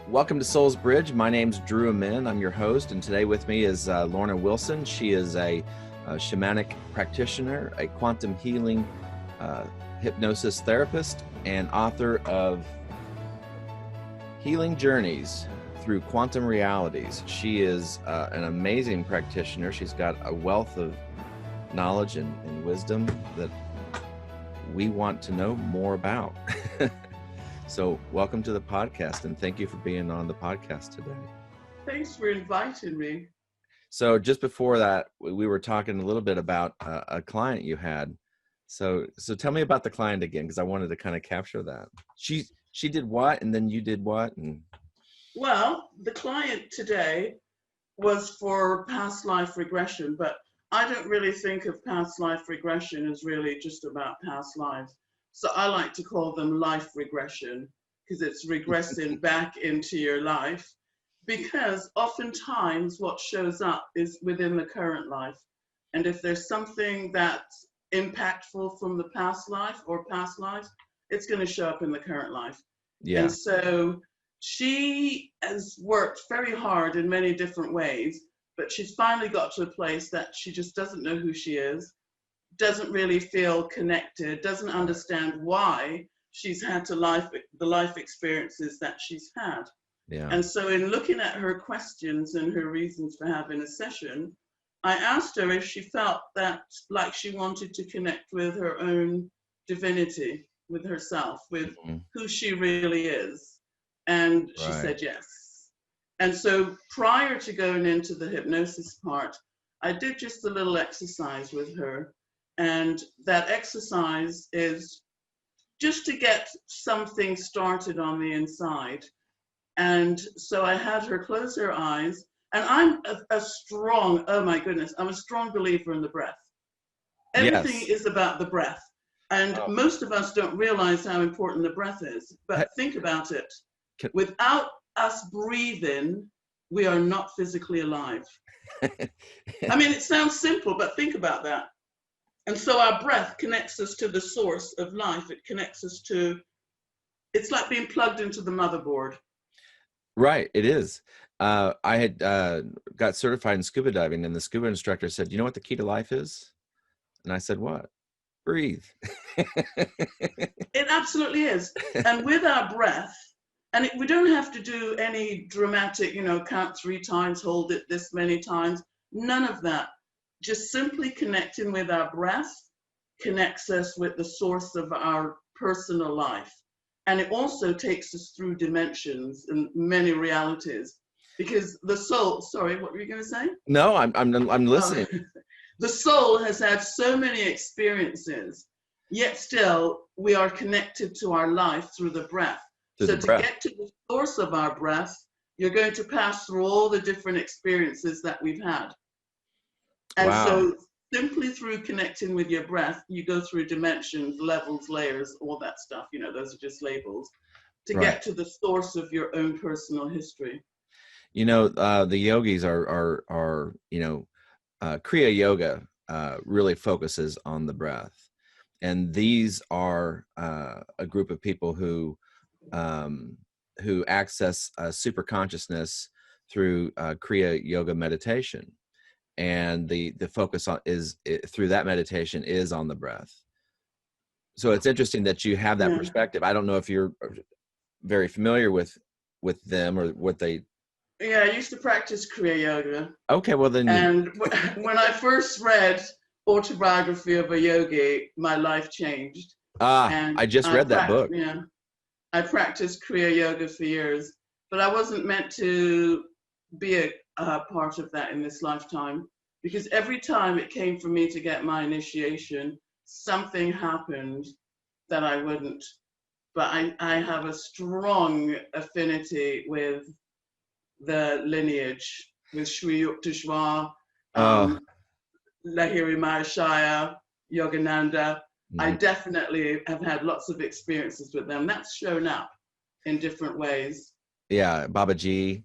Welcome to Soul's Bridge. My name's Drew Amin. I'm your host, and today with me is Lorna Wilson. She is a shamanic practitioner, a quantum healing hypnosis therapist, and author of Healing Journeys Through Quantum Realities. She is an amazing practitioner. She's got a wealth of knowledge and wisdom that we want to know more about. So welcome to the podcast, and thank you for being on the podcast today. Thanks for inviting me. So just before that, we were talking a little bit about a client you had. So tell me about the client again, because I wanted to kind of capture that. She did what, and then you did what? And Well, the client today was for past life regression, but I don't really think of past life regression as really just about past lives. So I like to call them life regression, because it's regressing back into your life, because oftentimes what shows up is within the current life. And if there's something that's impactful from the past life or past lives, it's going to show up in the current life. yeah, And so she has worked very hard in many different ways, but she's finally got to a place that she just doesn't know who she is, doesn't really feel connected, doesn't understand why she's had the life experiences that she's had. yeah, And so in looking at her questions and her reasons for having a session, I asked her if she felt that like she wanted to connect with her own divinity, with herself, with who she really is. And she said yes. And so prior to going into the hypnosis part, I did just a little exercise with her. And that exercise is just to get something started on the inside. And so I had her close her eyes. And I'm a strong, oh my goodness, I'm a strong believer in the breath. Everything is about the breath. And most of us don't realize how important the breath is. But think about it. Without us breathing, we are not physically alive. I mean, it sounds simple, but think about that. And so our breath connects us to the source of life. It connects us to, it's like being plugged into the motherboard. Right, it is. I had got certified in scuba diving, and the scuba instructor said, "You know what the key to life is?" And I said, "What?" Breathe. It absolutely is. And with our breath, and we don't have to do any dramatic, count 3 times, hold it this many times, none of that. Just simply connecting with our breath connects us with the source of our personal life. And it also takes us through dimensions and many realities. Because the soul, sorry, what were you going to say? No, I'm listening. The soul has had so many experiences, yet still we are connected to our life through the breath. So to get to the source of our breath, you're going to pass through all the different experiences that we've had. And so simply through connecting with your breath, you go through dimensions, levels, layers, all that stuff. Those are just labels to get to the source of your own personal history. The yogis are Kriya Yoga really focuses on the breath. And these are a group of people who access super consciousness through Kriya Yoga meditation. And the focus through that meditation is on the breath. So it's interesting that you have that perspective. I don't know if you're very familiar with them or what they. Yeah, I used to practice Kriya Yoga. Okay, well then. And when I first read Autobiography of a Yogi, my life changed. I just read that book. Yeah, I practiced Kriya Yoga for years, but I wasn't meant to be a part of that in this lifetime, because every time it came for me to get my initiation, something happened that I wouldn't. But I have a strong affinity with the lineage, with Sri Yukteswar, Lahiri Mahashaya, Yogananda. I definitely have had lots of experiences with them. That's shown up in different ways. Yeah, Babaji.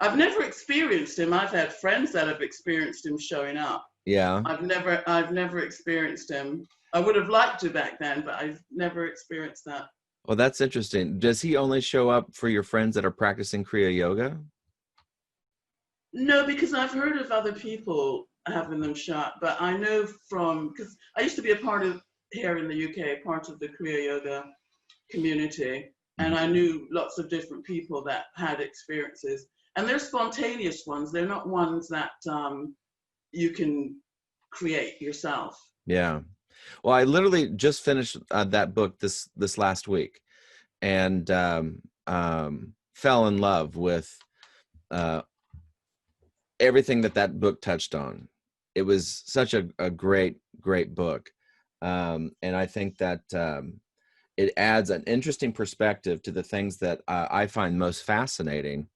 I've never experienced him. I've had friends that have experienced him showing up. Yeah. I've never experienced him. I would have liked to back then, but I've never experienced that. Well, that's interesting. Does he only show up for your friends that are practicing Kriya Yoga? No, because I've heard of other people having them shot, but I know from, because I used to be a part of, here in the UK, part of the Kriya Yoga community, and I Mhm. knew lots of different people that had experiences. And they're spontaneous ones. They're not ones that you can create yourself. Yeah. Well, I literally just finished that book this last week, and fell in love with uh, everything that book touched on. It was such a great book, and I think that it adds an interesting perspective to the things that I find most fascinating,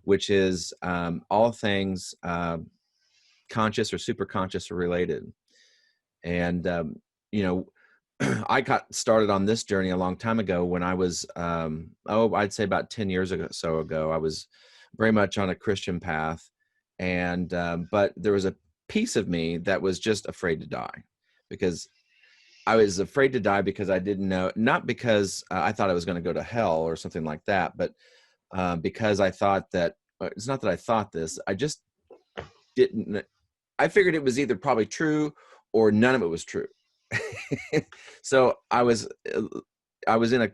which is all things conscious or super conscious or related. And you know, I got started on this journey a long time ago when I was I'd say about 10 years ago. I was very much on a Christian path, and but there was a piece of me that was just afraid to die, because I was afraid to die because I didn't know, not because I thought I was going to go to hell or something like that, but because I thought that it's not that I thought this, I just didn't. I figured it was either probably true or none of it was true. So I was in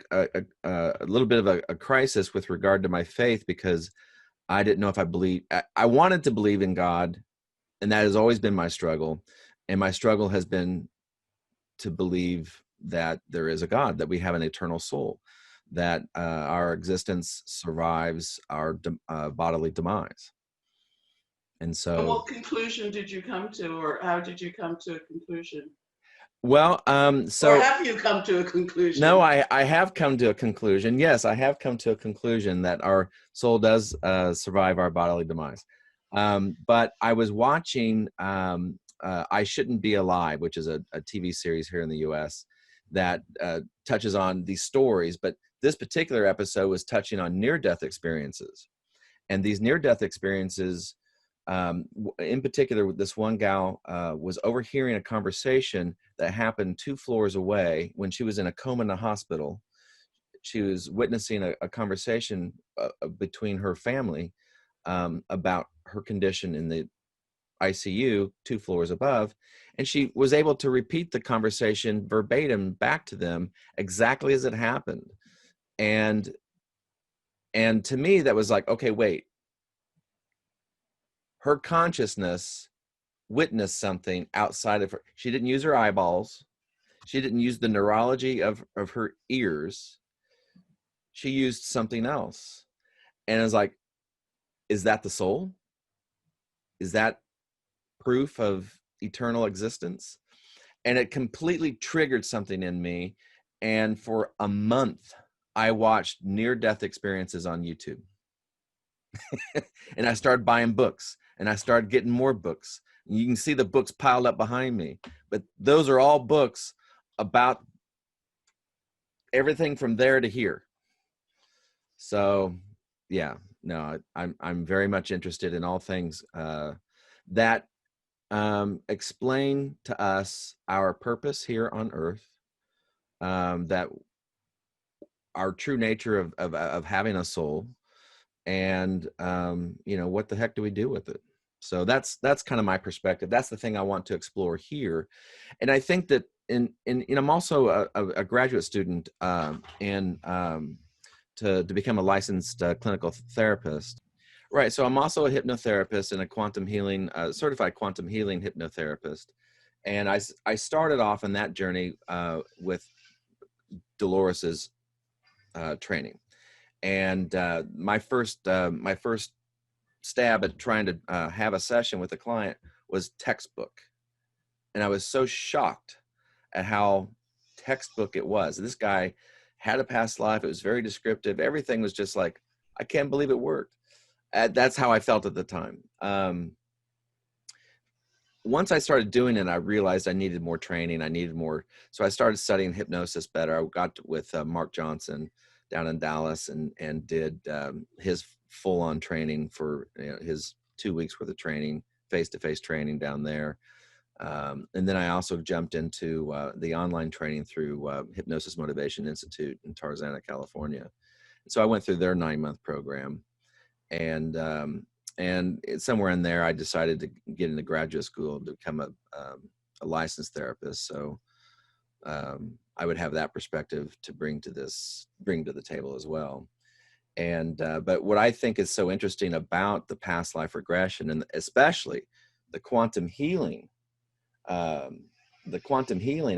a little bit of a crisis with regard to my faith, because I didn't know if I believed. I wanted to believe in God, and that has always been my struggle. And my struggle has been to believe that there is a God, that we have an eternal soul, that our existence survives our bodily demise. And And so, what conclusion did you come to, or how did you come to a conclusion? well, Or so have you come to a no, conclusion? I have come to a conclusion. Yes, I have come to a conclusion that our soul does survive our bodily demise. But I was watching I Shouldn't Be Alive, which is a TV series here in the US that touches on these stories. But this particular episode was touching on near-death experiences. And these near-death experiences, in particular, this one gal was overhearing a conversation that happened 2 floors away when she was in a coma in the hospital. She was witnessing a conversation between her family about her condition in the ICU 2 floors above, and she was able to repeat the conversation verbatim back to them exactly as it happened. And to me, that was like, okay, wait, her consciousness witnessed something outside of her. She didn't use her eyeballs. She didn't use the neurology of her ears. She used something else. And I was like, is that the soul? Is that proof of eternal existence? And it completely triggered something in me. And for a month, I watched near-death experiences on YouTube. And I started buying books, and I started getting more books. You can see the books piled up behind me, but those are all books about everything from there to here. So yeah, no, I'm very much interested in all things that explain to us our purpose here on earth, that our true nature of having a soul, and what the heck do we do with it? So that's kind of my perspective. That's the thing I want to explore here. And I think that in I'm also a graduate student in to become a licensed clinical therapist. Right. So I'm also a hypnotherapist and a quantum healing, certified quantum healing hypnotherapist. And I started off in that journey with Dolores's training. And my first stab at trying to have a session with a client was textbook. And I was so shocked at how textbook it was. This guy had a past life. It was very descriptive. Everything was just like, I can't believe it worked. That's how I felt at the time. Once I started doing it, I realized I needed more training. I needed more. So I started studying hypnosis better. I got with Mark Johnson down in Dallas and did his full-on training for his 2 weeks worth of training, face-to-face training down there. And then I also jumped into the online training through Hypnosis Motivation Institute in Tarzana, California. So I went through their 9-month program, and somewhere in there, I decided to get into graduate school to become a licensed therapist. So I would have that perspective to bring to the table as well. And but what I think is so interesting about the past life regression, and especially the quantum healing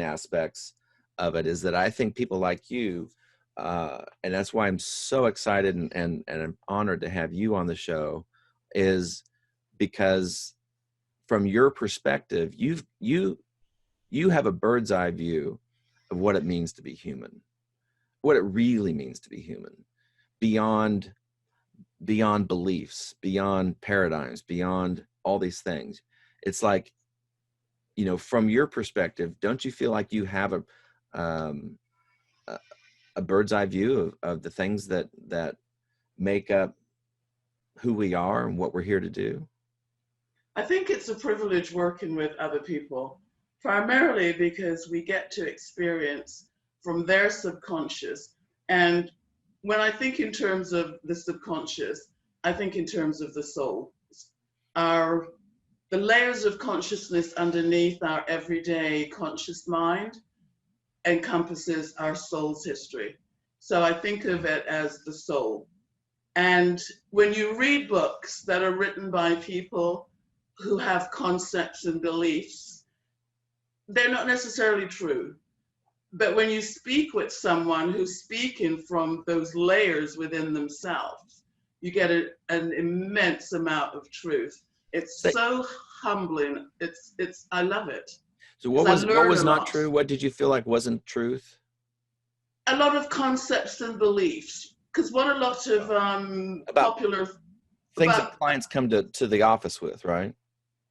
aspects of it, is that I think people like you, and that's why I'm so excited and I'm honored to have you on the show, is because from your perspective, you have a bird's eye view of what it means to be human, what it really means to be human, beyond beliefs, beyond paradigms, beyond all these things. It's like, from your perspective, don't you feel like you have a bird's eye view of the things that make up who we are and what we're here to do? I think it's a privilege working with other people, primarily because we get to experience from their subconscious. And when I think in terms of the subconscious, I think in terms of the soul. The layers of consciousness underneath our everyday conscious mind encompasses our soul's history. So I think of it as the soul. And when you read books that are written by people who have concepts and beliefs, they're not necessarily true. But when you speak with someone who's speaking from those layers within themselves, you get an immense amount of truth. It's so humbling. I love it. So what was not true? What did you feel like wasn't truth? A lot of concepts and beliefs. Because what a lot of popular things that clients come to the office with, right?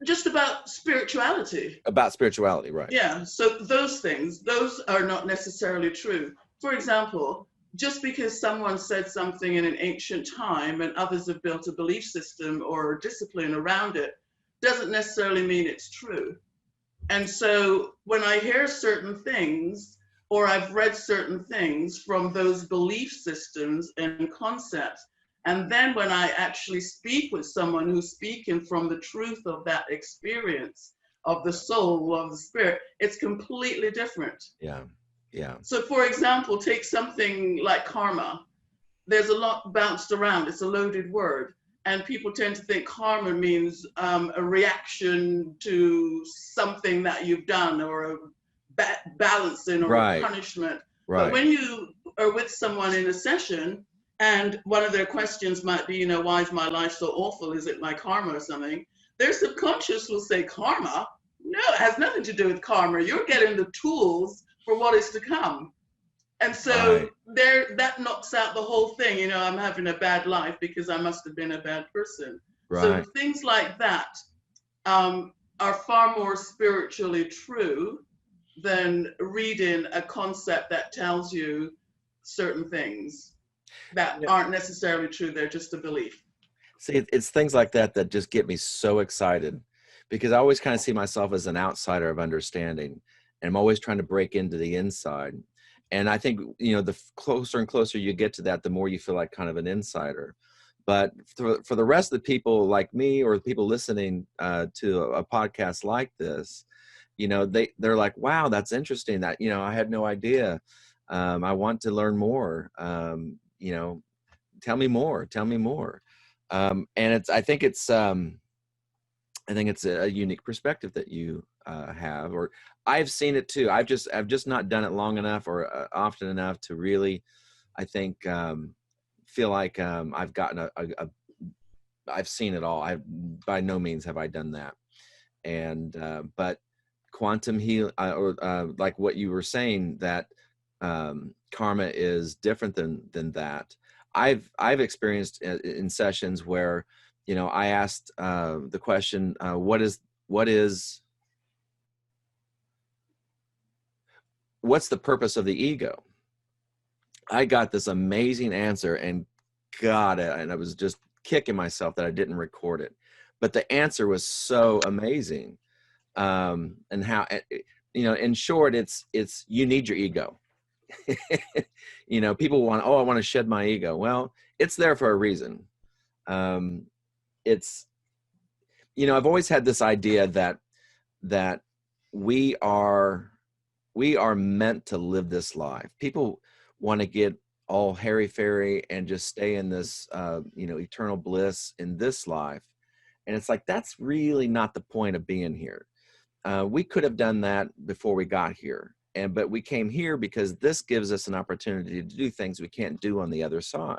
Just about spirituality. About spirituality, right? Yeah. So those are not necessarily true. For example, just because someone said something in an ancient time and others have built a belief system or discipline around it, doesn't necessarily mean it's true. And so when I hear certain things, or I've read certain things from those belief systems and concepts, and then when I actually speak with someone who's speaking from the truth of that experience of the soul, of the spirit, it's completely different. Yeah, yeah. So for example, take something like karma. There's a lot bounced around. It's a loaded word. And people tend to think karma means a reaction to something that you've done, or a balancing or a punishment. Right. But when you are with someone in a session, and one of their questions might be, why is my life so awful? Is it my karma or something? Their subconscious will say, karma? No, it has nothing to do with karma. You're getting the tools for what is to come. And so that knocks out the whole thing. I'm having a bad life because I must have been a bad person. Right. So things like that are far more spiritually true than reading a concept that tells you certain things that aren't necessarily true. They're just a belief. See, it's things like that just get me so excited, because I always kind of see myself as an outsider of understanding, and I'm always trying to break into the inside. And I think, the closer and closer you get to that, the more you feel like kind of an insider. But for the rest of the people like me, or the people listening to a podcast like this, they're like, wow, that's interesting. That, I had no idea. I want to learn more. Tell me more. And I think it's a unique perspective that you have, or I've seen it too. I've just not done it long enough or often enough to really, I think, feel like I've gotten I've seen it all. By no means have I done that. And but quantum heal, or like what you were saying, that karma is different than that. I've experienced in sessions where, I asked the question, what's the purpose of the ego? I got this amazing answer, and I was just kicking myself that I didn't record it. But the answer was so amazing. and how, you know, in short, it's you need your ego. You know, people want, oh, I want to shed my ego. Well, it's there for a reason. It's, you know, I've always had this idea that we are meant to live this life. People want to get all hairy-fairy and just stay in this, you know, eternal bliss in this life. And it's like, that's really not the point of being here. We could have done that before we got here. But we came here because this gives us an opportunity to do things we can't do on the other side.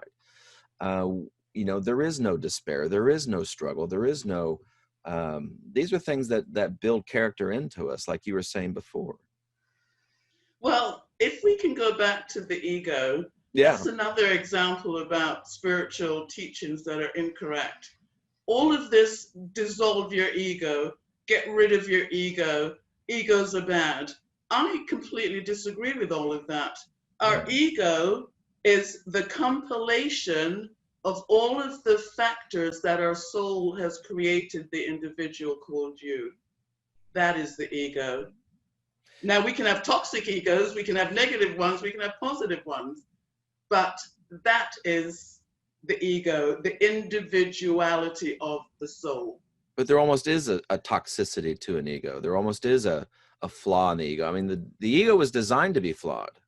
You know, there is no despair. There is no struggle. There is no, these are things that build character into us, like you were saying before. Well, if we can go back to the ego, Yeah. that's another example about spiritual teachings that are incorrect. All of this, dissolve your ego, get rid of your ego, egos are bad. I completely disagree with all of that. Our ego is the compilation of all of the factors that our soul has created the individual called you. That is the ego. Now, we can have toxic egos, we can have negative ones, we can have positive ones, but that is the ego, the individuality of the soul. But there almost is a toxicity to an ego. There almost is a flaw in the ego. I mean, the ego was designed to be flawed.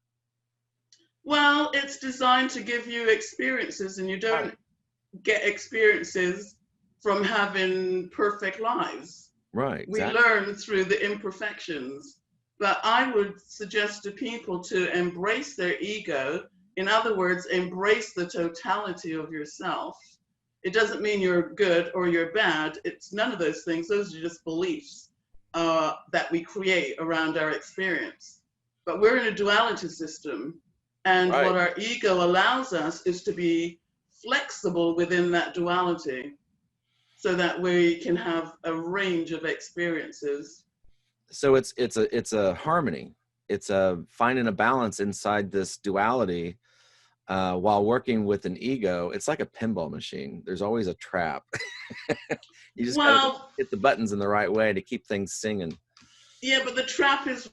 Well, it's designed to give you experiences, and you don't get experiences from having perfect lives. Right. Exactly. We learn through the imperfections. But I would suggest to people to embrace their ego. In other words, embrace the totality of yourself. It doesn't mean you're good or you're bad. It's none of those things. Those are just beliefs that we create around our experience. But we're in a duality system. And what our ego allows us is to be flexible within that duality so that we can have a range of experiences. So it's a harmony. It's a finding a balance inside this duality while working with an ego. It's like a pinball machine. There's always a trap. You just gotta hit the buttons in the right way to keep things singing. Yeah, but the trap is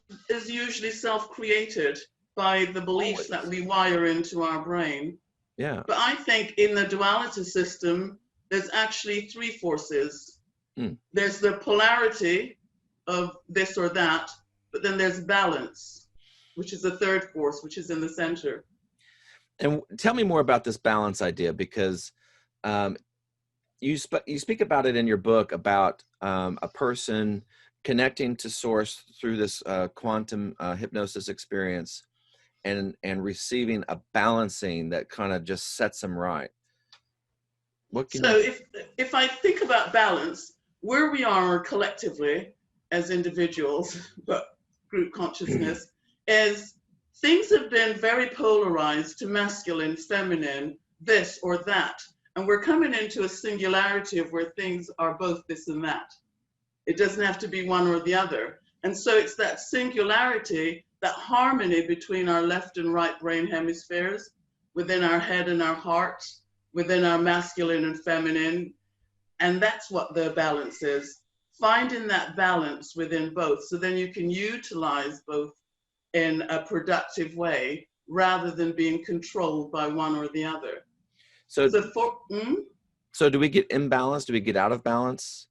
usually self-created by the beliefs that we wire into our brain. Yeah. But I think in the duality system, there's actually three forces. There's the polarity of this or that, but then there's balance, which is the third force, which is in the center. And tell me more about this balance idea, because you speak about it in your book about a person connecting to source through this quantum hypnosis experience and receiving a balancing that kind of just sets them right. If I think about balance, where we are collectively as individuals, but group consciousness, is things have been very polarized to masculine, feminine, this or that. And we're coming into a singularity of where things are both this and that. It doesn't have to be one or the other. And so it's that singularity, that harmony between our left and right brain hemispheres, within our head and our heart, within our masculine and feminine. And that's what the balance is. Finding that balance within both, so then you can utilize both in a productive way rather than being controlled by one or the other. So do we get imbalanced? Do we get out of balance?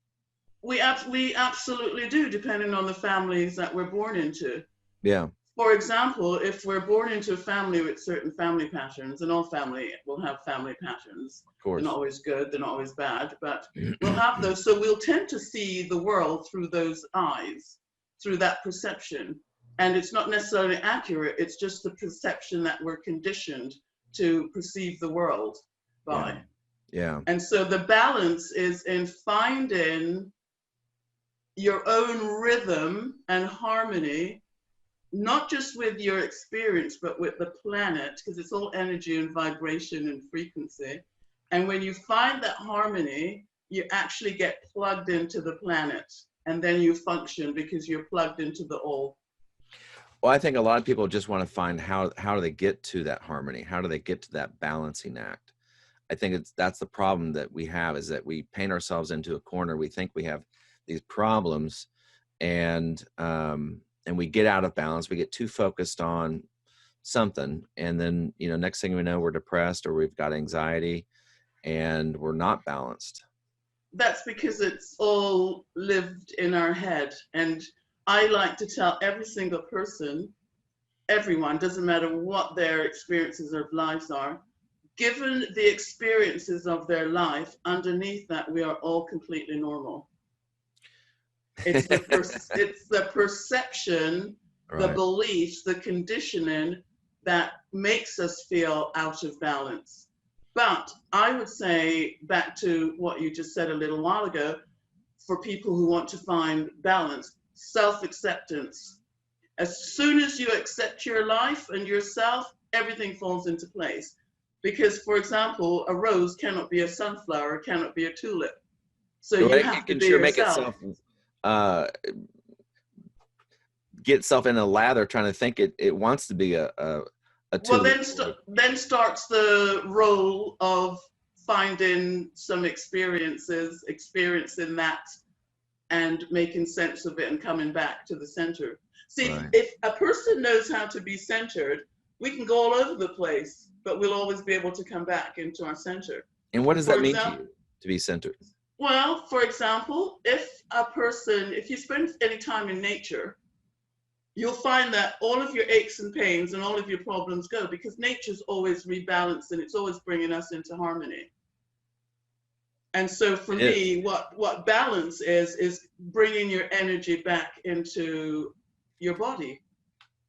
We absolutely do, depending on the families that we're born into. Yeah. For example, if we're born into a family with certain family patterns, and all family will have family patterns. Of course. They're not always good, they're not always bad, but we'll have those. So we'll tend to see the world through those eyes, through that perception. And it's not necessarily accurate, it's just the perception that we're conditioned to perceive the world by. Yeah. And so the balance is in finding your own rhythm and harmony, not just with your experience, but with the planet, because it's all energy and vibration and frequency. And when you find that harmony, you actually get plugged into the planet, and then you function because you're plugged into the all. Well, I think a lot of people just want to find how do they get to that harmony? How do they get to that balancing act? I think that's the problem that we have, is that we paint ourselves into a corner. We think we have these problems, and we get out of balance. We get too focused on something, and then, you know, next thing we know, we're depressed or we've got anxiety and we're not balanced. That's because it's all lived in our head. And I like to tell every single person, everyone, doesn't matter what their experiences of lives are, given the experiences of their life, underneath that, we are all completely normal. It's the perception, the Right. beliefs, the conditioning that makes us feel out of balance. But I would say, back to what you just said a little while ago, for people who want to find balance, self-acceptance. As soon as you accept your life and yourself, everything falls into place. Because, for example, a rose cannot be a sunflower, cannot be a tulip. So Well, you it have to can be sure make yourself. itself get itself in a lather trying to think it wants to be a Well, tulip. then starts the role of finding some experiences, experiencing that, and making sense of it and coming back to the center. See, Right. if a person knows how to be centered, we can go all over the place, but we'll always be able to come back into our center. And what does For that mean to example, you, to be centered? well, for example, if you spend any time in nature, you'll find that all of your aches and pains and all of your problems go, because nature's always rebalancing. It's always bringing us into harmony. And so for It is. me, what balance is bringing your energy back into your body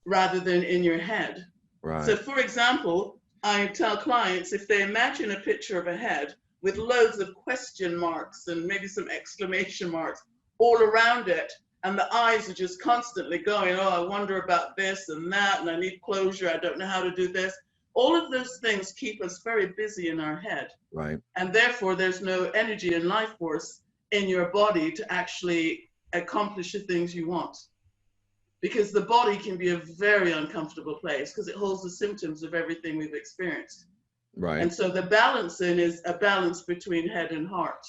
rather than in your head. Right. So for example, I tell clients, if they imagine a picture of a head with loads of question marks and maybe some exclamation marks all around it, and the eyes are just constantly going, oh, I wonder about this and that, and I need closure, I don't know how to do this. All of those things keep us very busy in our head. Right. And therefore, there's no energy and life force in your body to actually accomplish the things you want. Because the body can be a very uncomfortable place because it holds the symptoms of everything we've experienced. Right. And so the balancing is a balance between head and heart.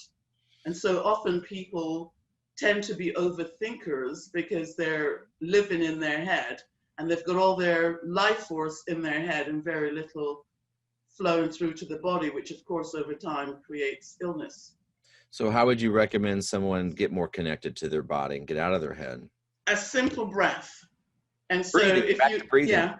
And so often people tend to be overthinkers because they're living in their head and they've got all their life force in their head and very little flowing through to the body, which of course over time creates illness. So how would you recommend someone get more connected to their body and get out of their head? A simple breath. And so Breathing. yeah,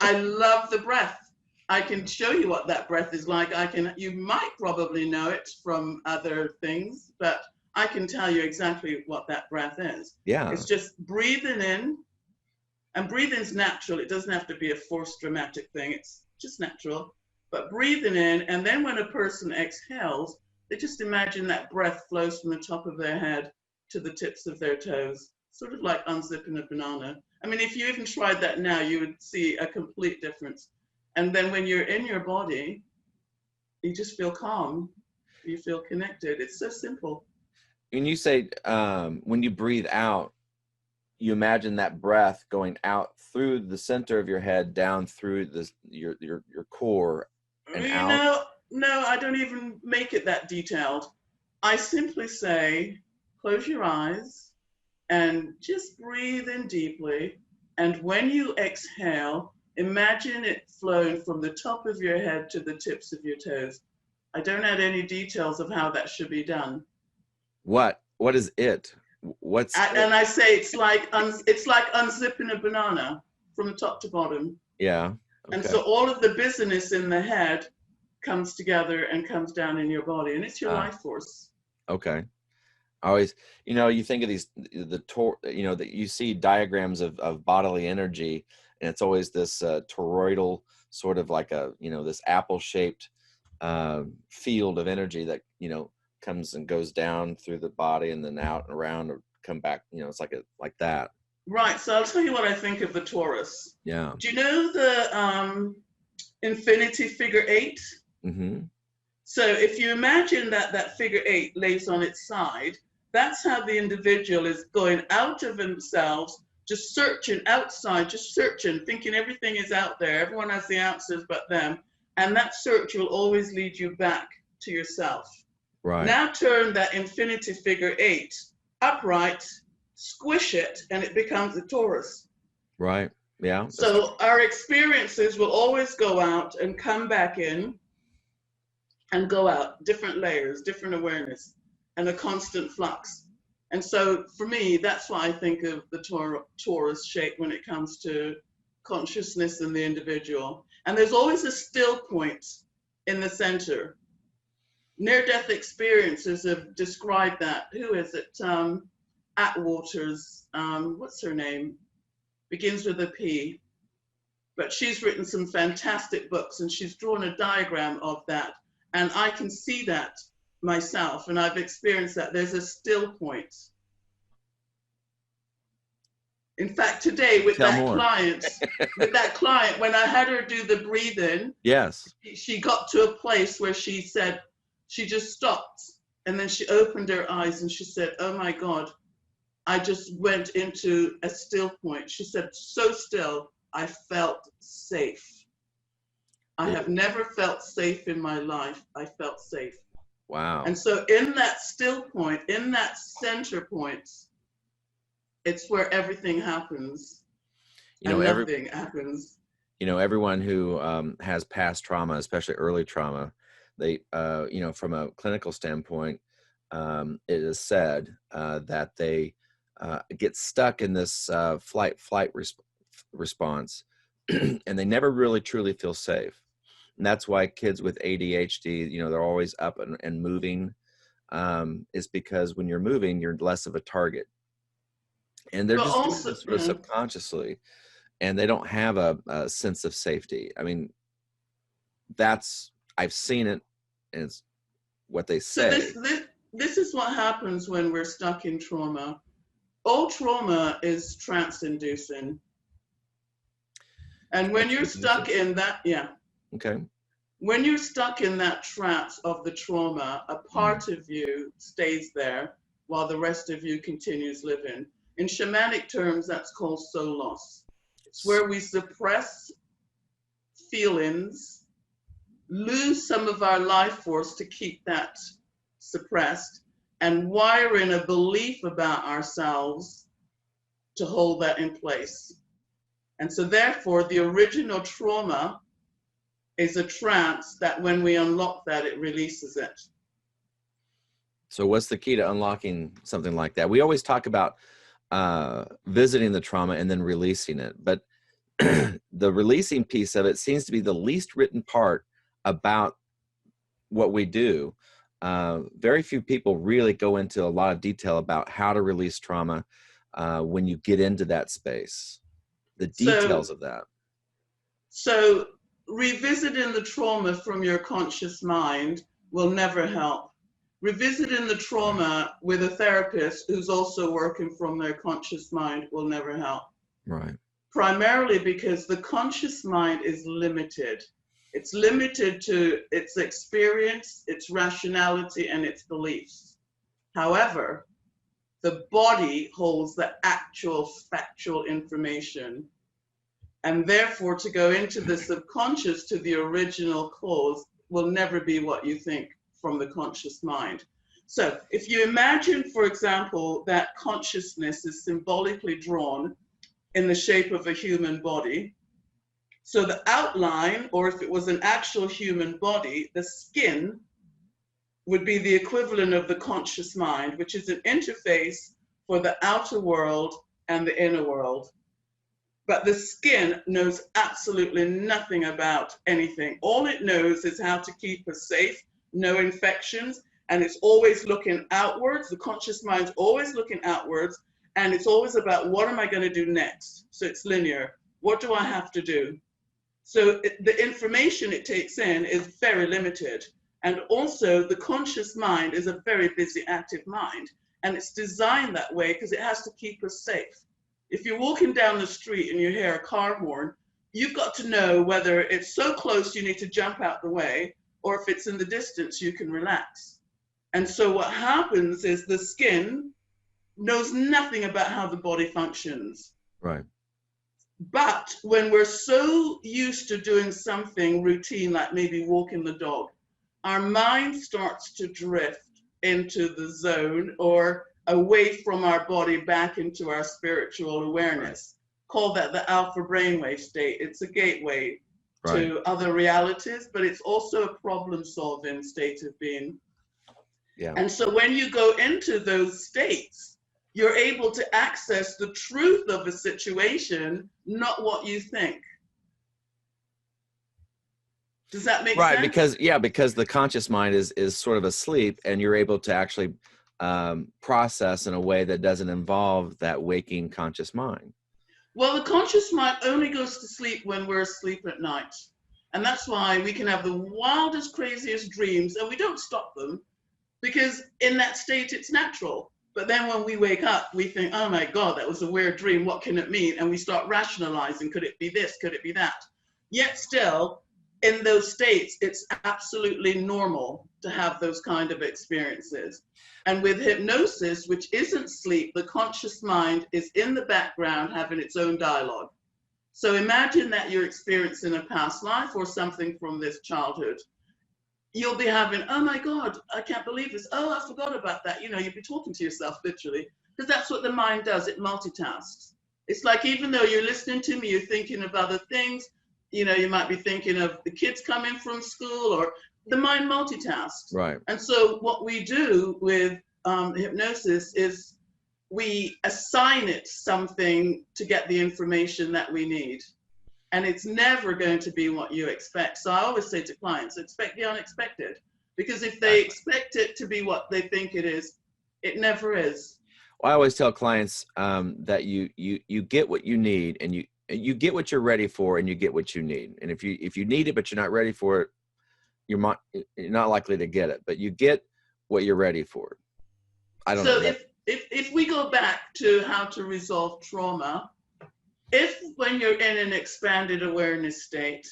I love the breath. I can show you what that breath is like. You might probably know it from other things, but I can tell you exactly what that breath is. Yeah. It's just breathing in, and breathing is natural. It doesn't have to be a forced dramatic thing. It's just natural. But breathing in, and then when a person exhales, they just imagine that breath flows from the top of their head to the tips of their toes, sort of like unzipping a banana. I mean, if you even tried that now, you would see a complete difference. And then when you're in your body, you just feel calm. You feel connected. It's so simple. When you say when you breathe out, you imagine that breath going out through the center of your head, down through your core and out. No, I don't even make it that detailed. I simply say, close your eyes and just breathe in deeply. And when you exhale, imagine it flowing from the top of your head to the tips of your toes. I don't add any details of how that should be done. What is it? And I say it's like unzipping a banana from the top to bottom. Yeah. Okay. And so all of the busyness in the head comes together and comes down in your body, and it's your life force. Okay. Always, you think of these, that you see diagrams of bodily energy, and it's always this toroidal sort of like this apple-shaped field of energy that, comes and goes down through the body and then out and around or come back, it's like that. Right. So I'll tell you what I think of the torus. Yeah. Do you know the infinity figure 8? Mm-hmm. So if you imagine that figure 8 lays on its side, that's how the individual is going out of themselves, just searching outside, just searching, thinking everything is out there. Everyone has the answers but them. And that search will always lead you back to yourself. Right. Now turn that infinity figure 8 upright squish it, and it becomes a torus. Right. Yeah. So our experiences will always go out and come back in and go out, different layers, different awareness, and a constant flux. And so for me, that's why I think of the torus shape when it comes to consciousness in the individual. And there's always a still point in the center. Near-death experiences have described that. Who is it? Atwater's, what's her name? Begins with a P. But she's written some fantastic books, and she's drawn a diagram of that. And I can see that myself, and I've experienced that. There's a still point. In fact, today with that client, when I had her do the breathing, yes, she got to a place where she said, she just stopped, and then she opened her eyes and she said, oh my God, I just went into a still point. She said, so still, I felt safe. I have never felt safe in my life. I felt safe. Wow. And so in that still point, in that center point, it's where everything happens. Nothing happens. Everyone who has past trauma, especially early trauma, they, from a clinical standpoint, it is said that they get stuck in this flight response, and they never really truly feel safe. And that's why kids with ADHD, they're always up and moving, is because when you're moving, you're less of a target. And they're just doing this sort of subconsciously, and they don't have a sense of safety. I mean, I've seen it, and it's what they say. So this is what happens when we're stuck in trauma. All trauma is trance-inducing. And when you're stuck in that, Okay. When you're stuck in that trance of the trauma, a part of you stays there while the rest of you continues living. In shamanic terms, that's called soul loss. It's where we suppress feelings, lose some of our life force to keep that suppressed, and wire in a belief about ourselves to hold that in place. And so therefore, the original trauma is a trance that when we unlock that, it releases it. So what's the key to unlocking something like that? We always talk about visiting the trauma and then releasing it, but the releasing piece of it seems to be the least written part about what we do. Very few people really go into a lot of detail about how to release trauma when you get into that space, the details of that. So revisiting the trauma from your conscious mind will never help. Revisiting the trauma with a therapist who's also working from their conscious mind will never help. Right. Primarily because the conscious mind is limited. It's limited to its experience, its rationality, and its beliefs. However, the body holds the actual factual information. And therefore, to go into the subconscious to the original cause will never be what you think from the conscious mind. So if you imagine, for example, that consciousness is symbolically drawn in the shape of a human body. So the outline, or if it was an actual human body, the skin would be the equivalent of the conscious mind, which is an interface for the outer world and the inner world. But the skin knows absolutely nothing about anything. All it knows is how to keep us safe, no infections, and it's always looking outwards. The conscious mind's always looking outwards, and it's always about what am I going to do next? So it's linear. What do I have to do? So the information it takes in is very limited. And also the conscious mind is a very busy, active mind. And it's designed that way because it has to keep us safe. If you're walking down the street and you hear a car horn, you've got to know whether it's so close you need to jump out the way, or if it's in the distance, you can relax. And so what happens is the skin knows nothing about how the body functions. Right. But when we're so used to doing something routine, like maybe walking the dog, our mind starts to drift into the zone, or away from our body back into our spiritual awareness. Call that the alpha brainwave state. It's a gateway to other realities, but it's also a problem-solving state of being. Yeah. And so when you go into those states, you're able to access the truth of a situation, not what you think. Does that make sense? Because the conscious mind is sort of asleep, and you're able to actually process in a way that doesn't involve that waking conscious mind. Well, the conscious mind only goes to sleep when we're asleep at night. And that's why we can have the wildest, craziest dreams, and we don't stop them, because in that state, it's natural. But then when we wake up, we think, oh my God, that was a weird dream. What can it mean? And we start rationalizing. Could it be this? Could it be that? Yet still, in those states, it's absolutely normal to have those kind of experiences. And with hypnosis, which isn't sleep, the conscious mind is in the background having its own dialogue. So imagine that you're experiencing a past life or something from this childhood. You'll be having, oh my God, I can't believe this. Oh, I forgot about that. You know, you'll be talking to yourself literally, because that's what the mind does. It multitasks. It's like, even though you're listening to me, you're thinking of other things. You know, you might be thinking of the kids coming from school, or the mind multitasks. Right. And so what we do with hypnosis is we assign it something to get the information that we need. And it's never going to be what you expect. So I always say to clients, expect the unexpected. Because if they expect it to be what they think it is, it never is. Well, I always tell clients that you get what you need, and you get what you're ready for, and you get what you need. And if you need it but you're not ready for it, you're not likely to get it. But you get what you're ready for. I don't know. So if we go back to how to resolve trauma, if when you're in an expanded awareness state,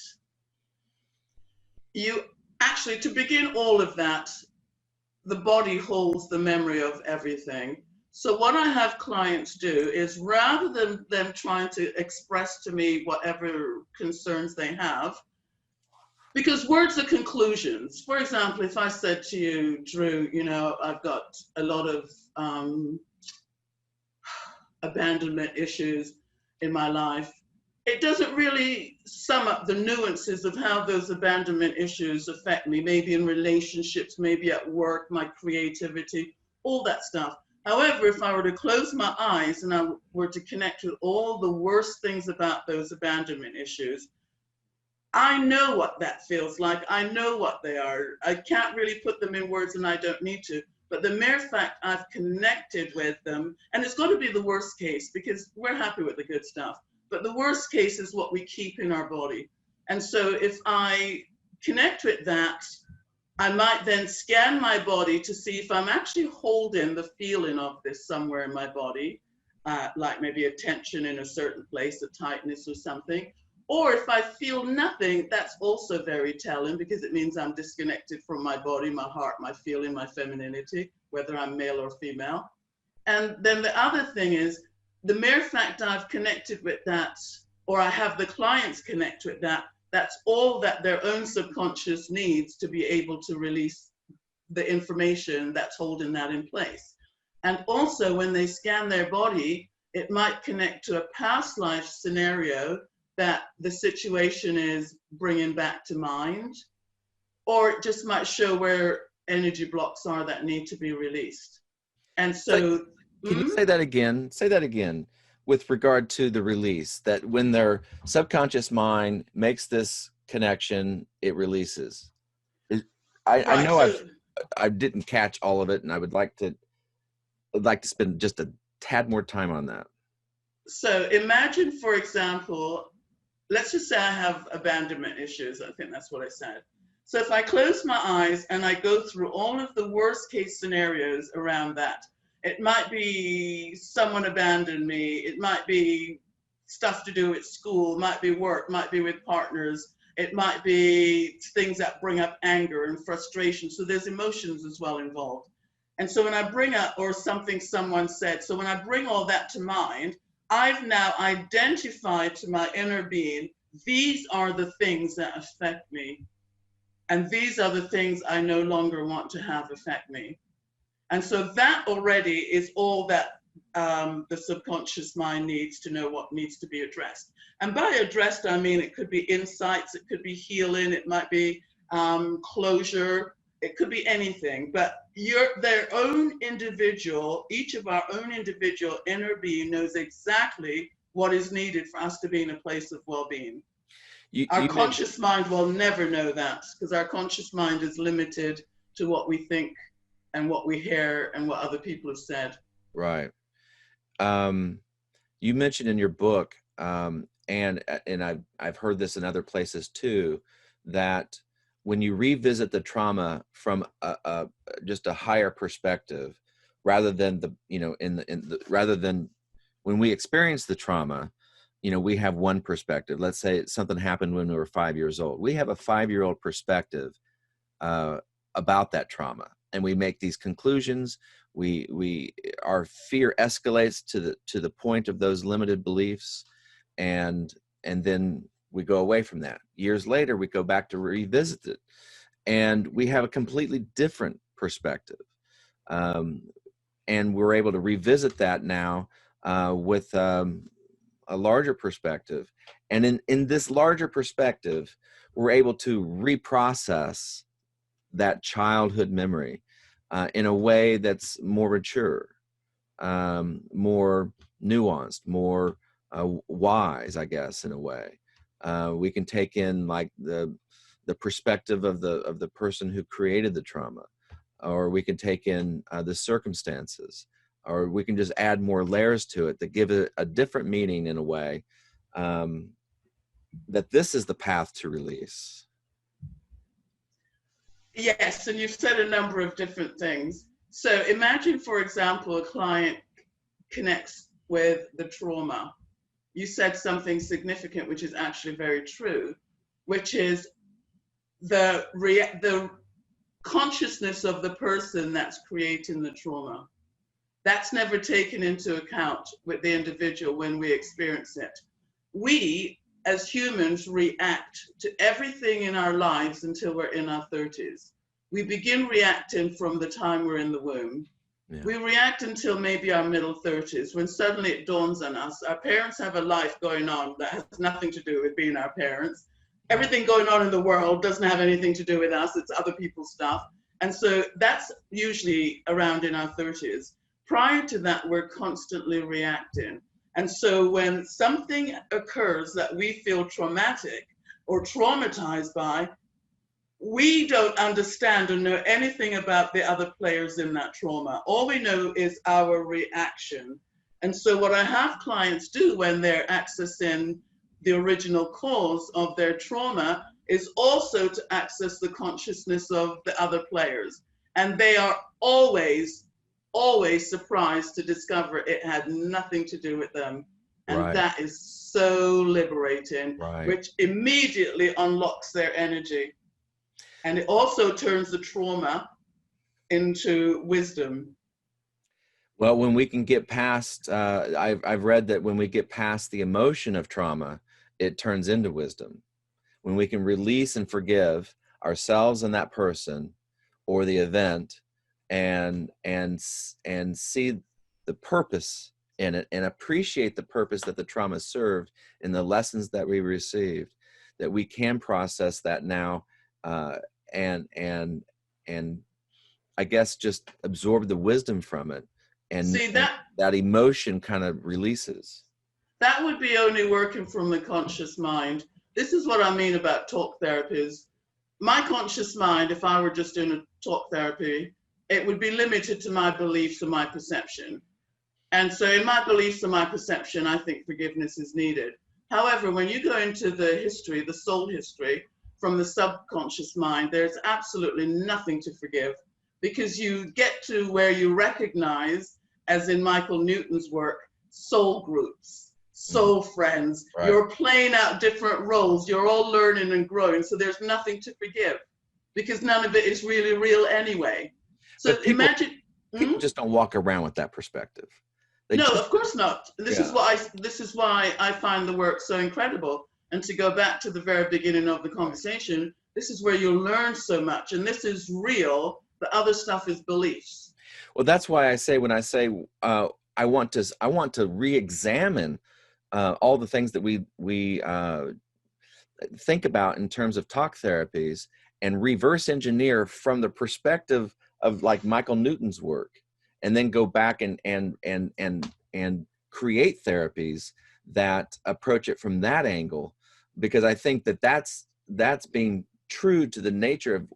you actually, to begin all of that, the body holds the memory of everything. So what I have clients do is, rather than them trying to express to me whatever concerns they have, because words are conclusions. For example, if I said to you, Drew, you know, I've got a lot of abandonment issues in my life, it doesn't really sum up the nuances of how those abandonment issues affect me, maybe in relationships, maybe at work, my creativity, all that stuff. However, if I were to close my eyes and I were to connect with all the worst things about those abandonment issues, I know what that feels like. I know what they are. I can't really put them in words, and I don't need to. But the mere fact I've connected with them, and it's got to be the worst case, because we're happy with the good stuff. But the worst case is what we keep in our body. And so if I connect with that, I might then scan my body to see if I'm actually holding the feeling of this somewhere in my body, like maybe a tension in a certain place, a tightness or something. Or if I feel nothing, that's also very telling, because it means I'm disconnected from my body, my heart, my feeling, my femininity, whether I'm male or female. And then the other thing is, the mere fact I've connected with that, or I have the clients connect with that, that's all that their own subconscious needs to be able to release the information that's holding that in place. And also, when they scan their body, it might connect to a past life scenario that the situation is bringing back to mind, or it just might show where energy blocks are that need to be released. And so, can you say that again? Say that again with regard to the release, that when their subconscious mind makes this connection, it releases. I know I didn't catch all of it, and I would like to spend just a tad more time on that. So imagine, for example, let's just say I have abandonment issues. I think that's what I said. So if I close my eyes and I go through all of the worst case scenarios around that, it might be someone abandoned me. It might be stuff to do at school, might be work, might be with partners. It might be things that bring up anger and frustration. So there's emotions as well involved. And so when I bring up, or something someone said, so when I bring all that to mind, I've now identified to my inner being, these are the things that affect me. And these are the things I no longer want to have affect me. And so that already is all that the subconscious mind needs to know what needs to be addressed. And by addressed, I mean it could be insights, it could be healing, it might be closure, it could be anything. But their own individual, each of our own individual inner being knows exactly what is needed for us to be in a place of well-being. Our conscious mind will never know that, because our conscious mind is limited to what we think and what we hear and what other people have said. Right. You mentioned in your book, and I've heard this in other places too, that when you revisit the trauma from just a higher perspective, rather than rather than when we experience the trauma, we have one perspective. Let's say something happened when we were 5 years old. We have a 5-year-old perspective about that trauma, and we make these conclusions. Our fear escalates to the point of those limited beliefs, and then we go away from that. Years later, we go back to revisit it, and we have a completely different perspective, and we're able to revisit that now with a larger perspective. And in this larger perspective, we're able to reprocess that childhood memory in a way that's more mature, more nuanced, more wise, I guess, in a way. We can take in like the perspective of the person who created the trauma, or we can take in the circumstances, or we can just add more layers to it that give it a different meaning in a way, that this is the path to release. Yes, and you've said a number of different things. So imagine, for example, a client connects with the trauma. You said something significant, which is actually very true, which is the consciousness of the person that's creating the trauma. That's never taken into account with the individual when we experience it. We, as humans, react to everything in our lives until we're in our 30s. We begin reacting from the time we're in the womb. Yeah. We react until maybe our middle 30s, when suddenly it dawns on us, our parents have a life going on that has nothing to do with being our parents. Everything going on in the world doesn't have anything to do with us, it's other people's stuff. And so that's usually around in our 30s. Prior to that, we're constantly reacting. And so when something occurs that we feel traumatic or traumatized by, we don't understand or know anything about the other players in that trauma. All we know is our reaction. And so what I have clients do when they're accessing the original cause of their trauma is also to access the consciousness of the other players. And they are always surprised to discover it had nothing to do with them. And right. That is so liberating, right. Which immediately unlocks their energy. And it also turns the trauma into wisdom. Well, when we can get past, I've read that when we get past the emotion of trauma, it turns into wisdom. When we can release and forgive ourselves and that person or the event, and see the purpose in it, and appreciate the purpose that the trauma served in the lessons that we received, that we can process that now, and I guess just absorb the wisdom from it, and see that emotion kind of releases. That would be only working from the conscious mind. This is what I mean about talk therapies. My conscious mind, if I were just doing a talk therapy, it would be limited to my beliefs and my perception. And so in my beliefs and my perception, I think forgiveness is needed. However, when you go into the history, the soul history, from the subconscious mind, there's absolutely nothing to forgive, because you get to where you recognize, as in Michael Newton's work, soul groups, soul friends. Right. You're playing out different roles. You're all learning and growing. So there's nothing to forgive, because none of it is really real anyway. So imagine people just don't walk around with that perspective. No, of course not. This is why I find the work so incredible. And to go back to the very beginning of the conversation, this is where you'll learn so much, and this is real. The other stuff is beliefs. Well, that's why I say, when I say I want to re-examine all the things that we think about in terms of talk therapies, and reverse engineer from the perspective of like Michael Newton's work, and then go back and create therapies that approach it from that angle, because I think that that's being true to the nature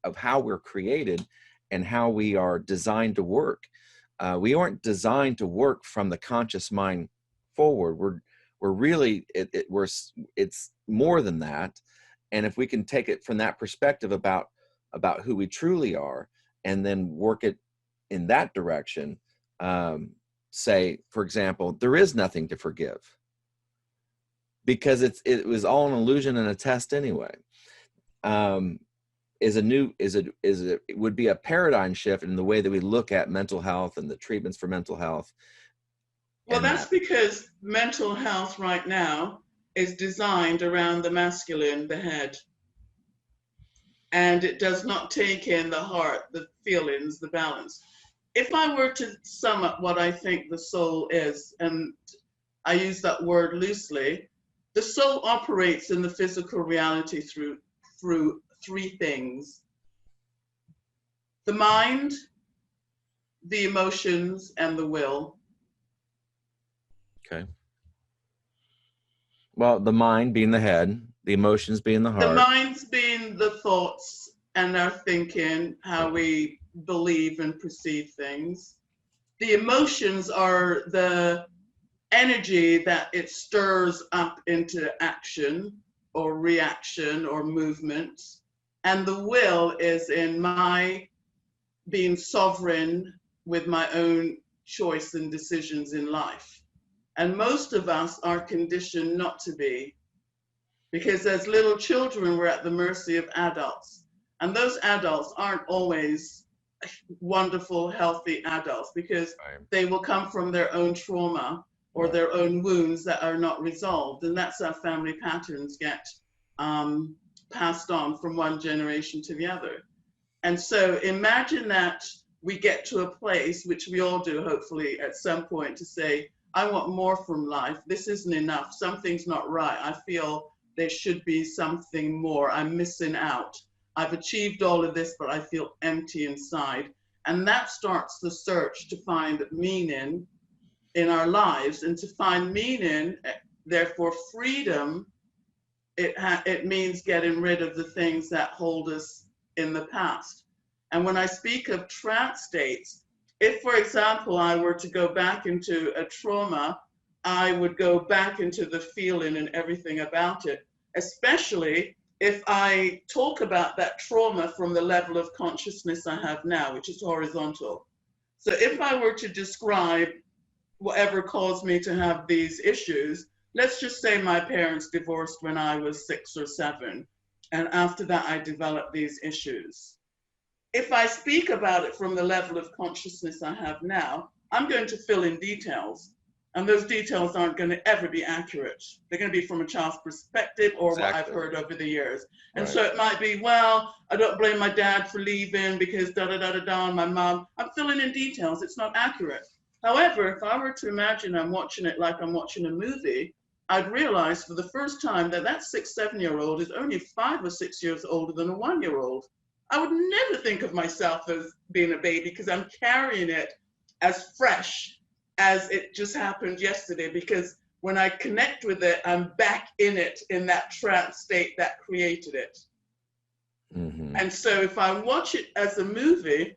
of how we're created and how we are designed to work. We aren't designed to work from the conscious mind forward. We're really it's more than that. And if we can take it from that perspective about who we truly are, and then work it in that direction, say, for example, there is nothing to forgive, because it was all an illusion and a test anyway. It would be a paradigm shift in the way that we look at mental health and the treatments for mental health. Well, that's because mental health right now is designed around the masculine, the head. And it does not take in the heart, the feelings, the balance. If I were to sum up what I think the soul is, and I use that word loosely, the soul operates in the physical reality through three things: the mind, the emotions, and the will. Okay. Well, the mind being the head, the emotions being the heart. The mind's being the thoughts and our thinking, how we believe and perceive things. The emotions are the energy that it stirs up into action or reaction or movement. And the will is in my being sovereign with my own choice and decisions in life. And most of us are conditioned not to be, because as little children, we're at the mercy of adults. And those adults aren't always wonderful, healthy adults, because they will come from their own trauma or their own wounds that are not resolved. And that's how family patterns get passed on from one generation to the other. And so imagine that we get to a place, which we all do hopefully at some point, to say, I want more from life. This isn't enough. Something's not right. I feel there should be something more. I'm missing out. I've achieved all of this, but I feel empty inside. And that starts the search to find meaning in our lives. And to find meaning, therefore freedom, it means getting rid of the things that hold us in the past. And when I speak of trance states, if, for example, I were to go back into a trauma, I would go back into the feeling and everything about it, especially if I talk about that trauma from the level of consciousness I have now, which is horizontal. So if I were to describe whatever caused me to have these issues, let's just say my parents divorced when I was 6 or 7, and after that I developed these issues. If I speak about it from the level of consciousness I have now, I'm going to fill in details. And those details aren't going to ever be accurate. They're going to be from a child's perspective or what I've heard over the years. And so it might be, well, I don't blame my dad for leaving because da-da-da-da-da, and my mom. I'm filling in details. It's not accurate. However, if I were to imagine I'm watching it like I'm watching a movie, I'd realize for the first time that that 6, 7-year-old is only 5 or 6 years older than a 1-year-old. I would never think of myself as being a baby because I'm carrying it as fresh as it just happened yesterday, because when I connect with it, I'm back in it, in that trance state that created it. Mm-hmm. And so if I watch it as a movie,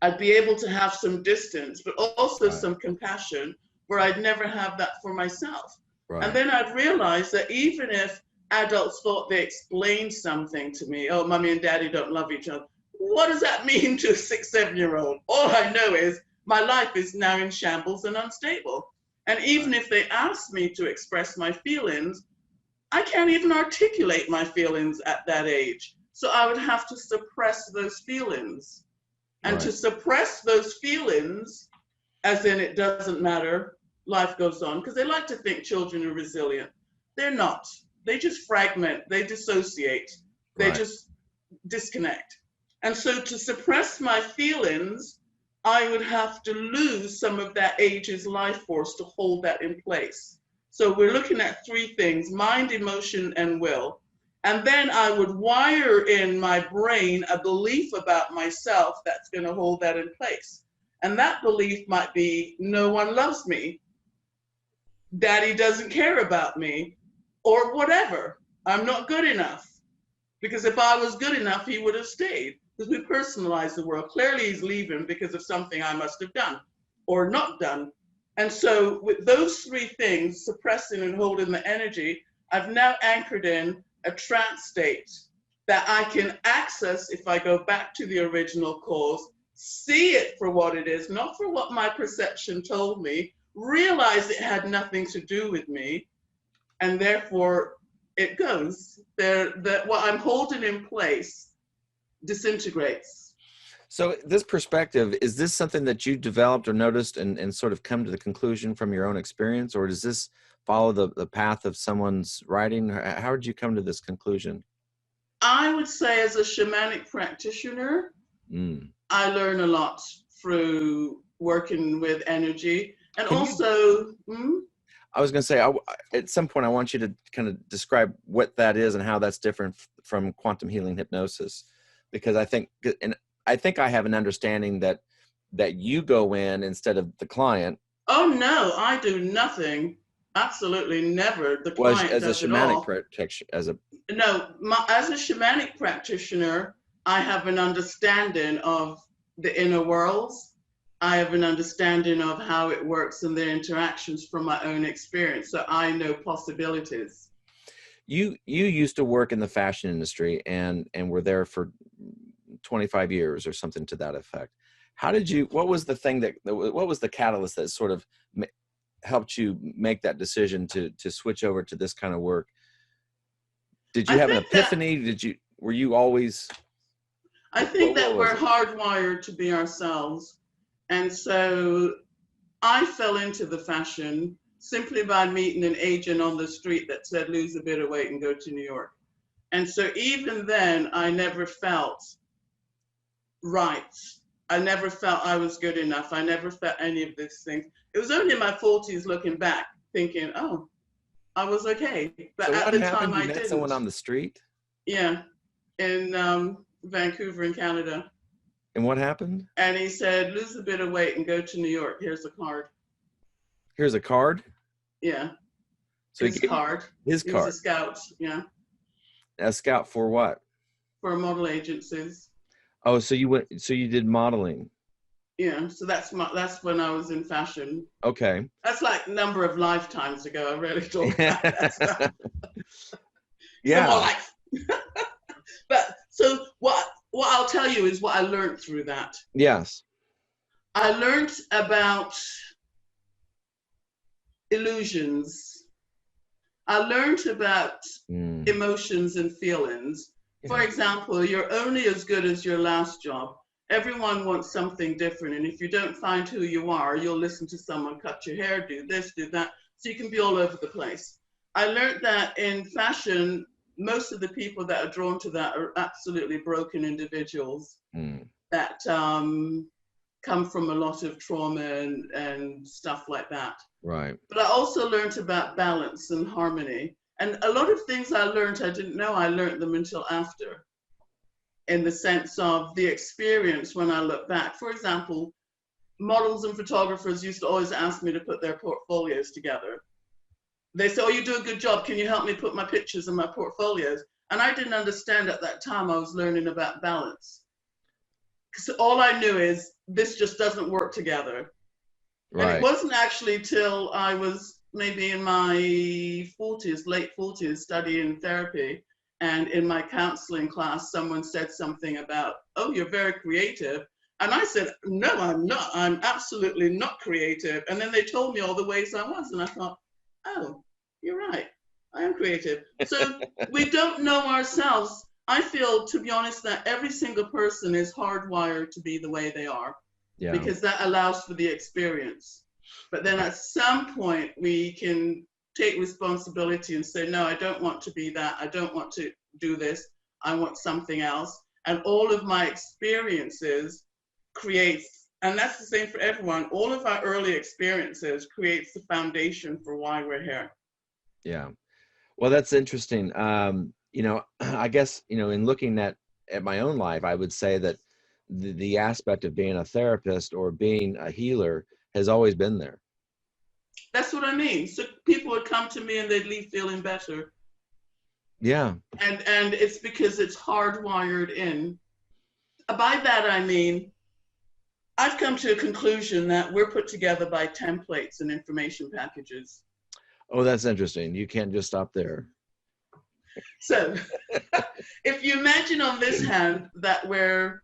I'd be able to have some distance, but also some compassion, where I'd never have that for myself. And then I'd realize that even if adults thought they explained something to me, oh, mommy and daddy don't love each other, what does that mean to a 6, 7-year-old? All I know is my life is now in shambles and unstable. And even if they asked me to express my feelings, I can't even articulate my feelings at that age. So I would have to suppress those feelings. And to suppress those feelings, as in it doesn't matter, life goes on, because they like to think children are resilient. They're not. They just fragment, they dissociate, they just disconnect. And so to suppress my feelings I would have to lose some of that age's life force to hold that in place. So we're looking at three things: mind, emotion, and will. And then I would wire in my brain a belief about myself that's going to hold that in place. And that belief might be, no one loves me, daddy doesn't care about me, or whatever. I'm not good enough. Because if I was good enough, he would have stayed. Because we personalize the world. Clearly, he's leaving because of something I must have done or not done. And so, with those three things, suppressing and holding the energy, I've now anchored in a trance state that I can access if I go back to the original cause, see it for what it is, not for what my perception told me, realize it had nothing to do with me, and therefore it goes. That what I'm holding in place disintegrates. So this perspective, is this something that you developed or noticed and sort of come to the conclusion from your own experience, or does this follow the path of someone's writing? How did you come to this conclusion? I would say as a shamanic practitioner, I learn a lot through working with energy. And also, I was going to say, at some point, I want you to kind of describe what that is and how that's different from quantum healing hypnosis, because I think I have an understanding that you go in instead of the client. Oh no, I do nothing. Absolutely never. The client as does a shamanic practitioner, as a shamanic practitioner, I have an understanding of the inner worlds. I have an understanding of how it works and the interactions from my own experience. So I know possibilities. You used to work in the fashion industry and were there for 25 years or something to that effect. What was the thing what was the catalyst that sort of helped you make that decision to switch over to this kind of work? Did you have an epiphany? Were you always? I think that we're hardwired to be ourselves. And so I fell into the fashion simply by meeting an agent on the street that said, lose a bit of weight and go to New York. And so even then, I never felt right. I never felt I was good enough. I never felt any of these things. It was only in my 40s looking back, thinking, oh, I was okay. But so at the happened? time, You met someone on the street? Yeah, in Vancouver in Canada. And what happened? And he said, lose a bit of weight and go to New York. Here's a card. Here's a card? Yeah. So his card. His he card. Was a scout, yeah. A scout for what? For model agencies. Oh, so you did modeling. Yeah, so that's when I was in fashion. Okay. That's like a number of lifetimes ago. I really don't like that stuff. Yeah. More like but so what I'll tell you is what I learned through that. Yes. I learned about illusions. I learned about emotions and feelings. Yeah. For example, you're only as good as your last job. Everyone wants something different. And if you don't find who you are, you'll listen to someone cut your hair, do this, do that. So you can be all over the place. I learned that in fashion, most of the people that are drawn to that are absolutely broken individuals that come from a lot of trauma and stuff like that. Right. But I also learned about balance and harmony. And a lot of things I learned, I didn't know I learned them until after, in the sense of the experience when I look back. For example, models and photographers used to always ask me to put their portfolios together. They say, oh, you do a good job. Can you help me put my pictures in my portfolios? And I didn't understand at that time I was learning about balance. Because all I knew is this just doesn't work together. Right. And it wasn't actually till I was maybe in my 40s, late 40s, studying therapy. And in my counseling class, someone said something about, oh, you're very creative. And I said, no, I'm not. I'm absolutely not creative. And then they told me all the ways I was. And I thought, oh, you're right. I am creative. So we don't know ourselves. I feel, to be honest, that every single person is hardwired to be the way they are. Yeah. Because that allows for the experience. But then at some point, we can take responsibility and say, no, I don't want to be that. I don't want to do this. I want something else. And all of my experiences creates And that's the same for everyone. All of our early experiences creates the foundation for why we're here. Yeah. Well, that's interesting. You know, I guess, you know, in looking at my own life, I would say that the aspect of being a therapist or being a healer has always been there. That's what I mean. So people would come to me and they'd leave feeling better. Yeah. And it's because it's hardwired in. By that I mean, I've come to a conclusion that we're put together by templates and information packages. Oh, that's interesting. You can't just stop there. So if you imagine on this hand that we're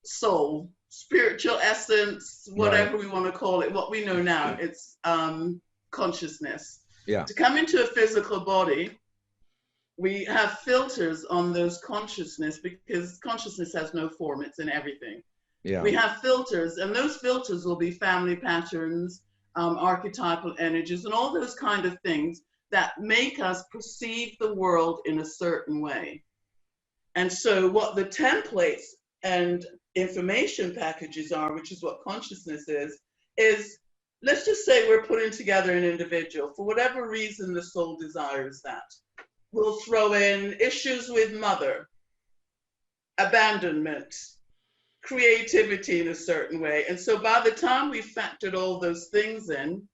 soul, spiritual essence, whatever Right. we want to call it, what we know now, it's consciousness. Yeah. To come into a physical body, we have filters on those consciousness because consciousness has no form, it's in everything. Yeah. We have filters, and those filters will be family patterns, archetypal energies, and all those kind of things that make us perceive the world in a certain way. And so what the templates and information packages are, which is what consciousness is let's just say we're putting together an individual. For whatever reason, the soul desires that. We'll throw in issues with mother, abandonment, creativity in a certain way. And so by the time we factored all those things in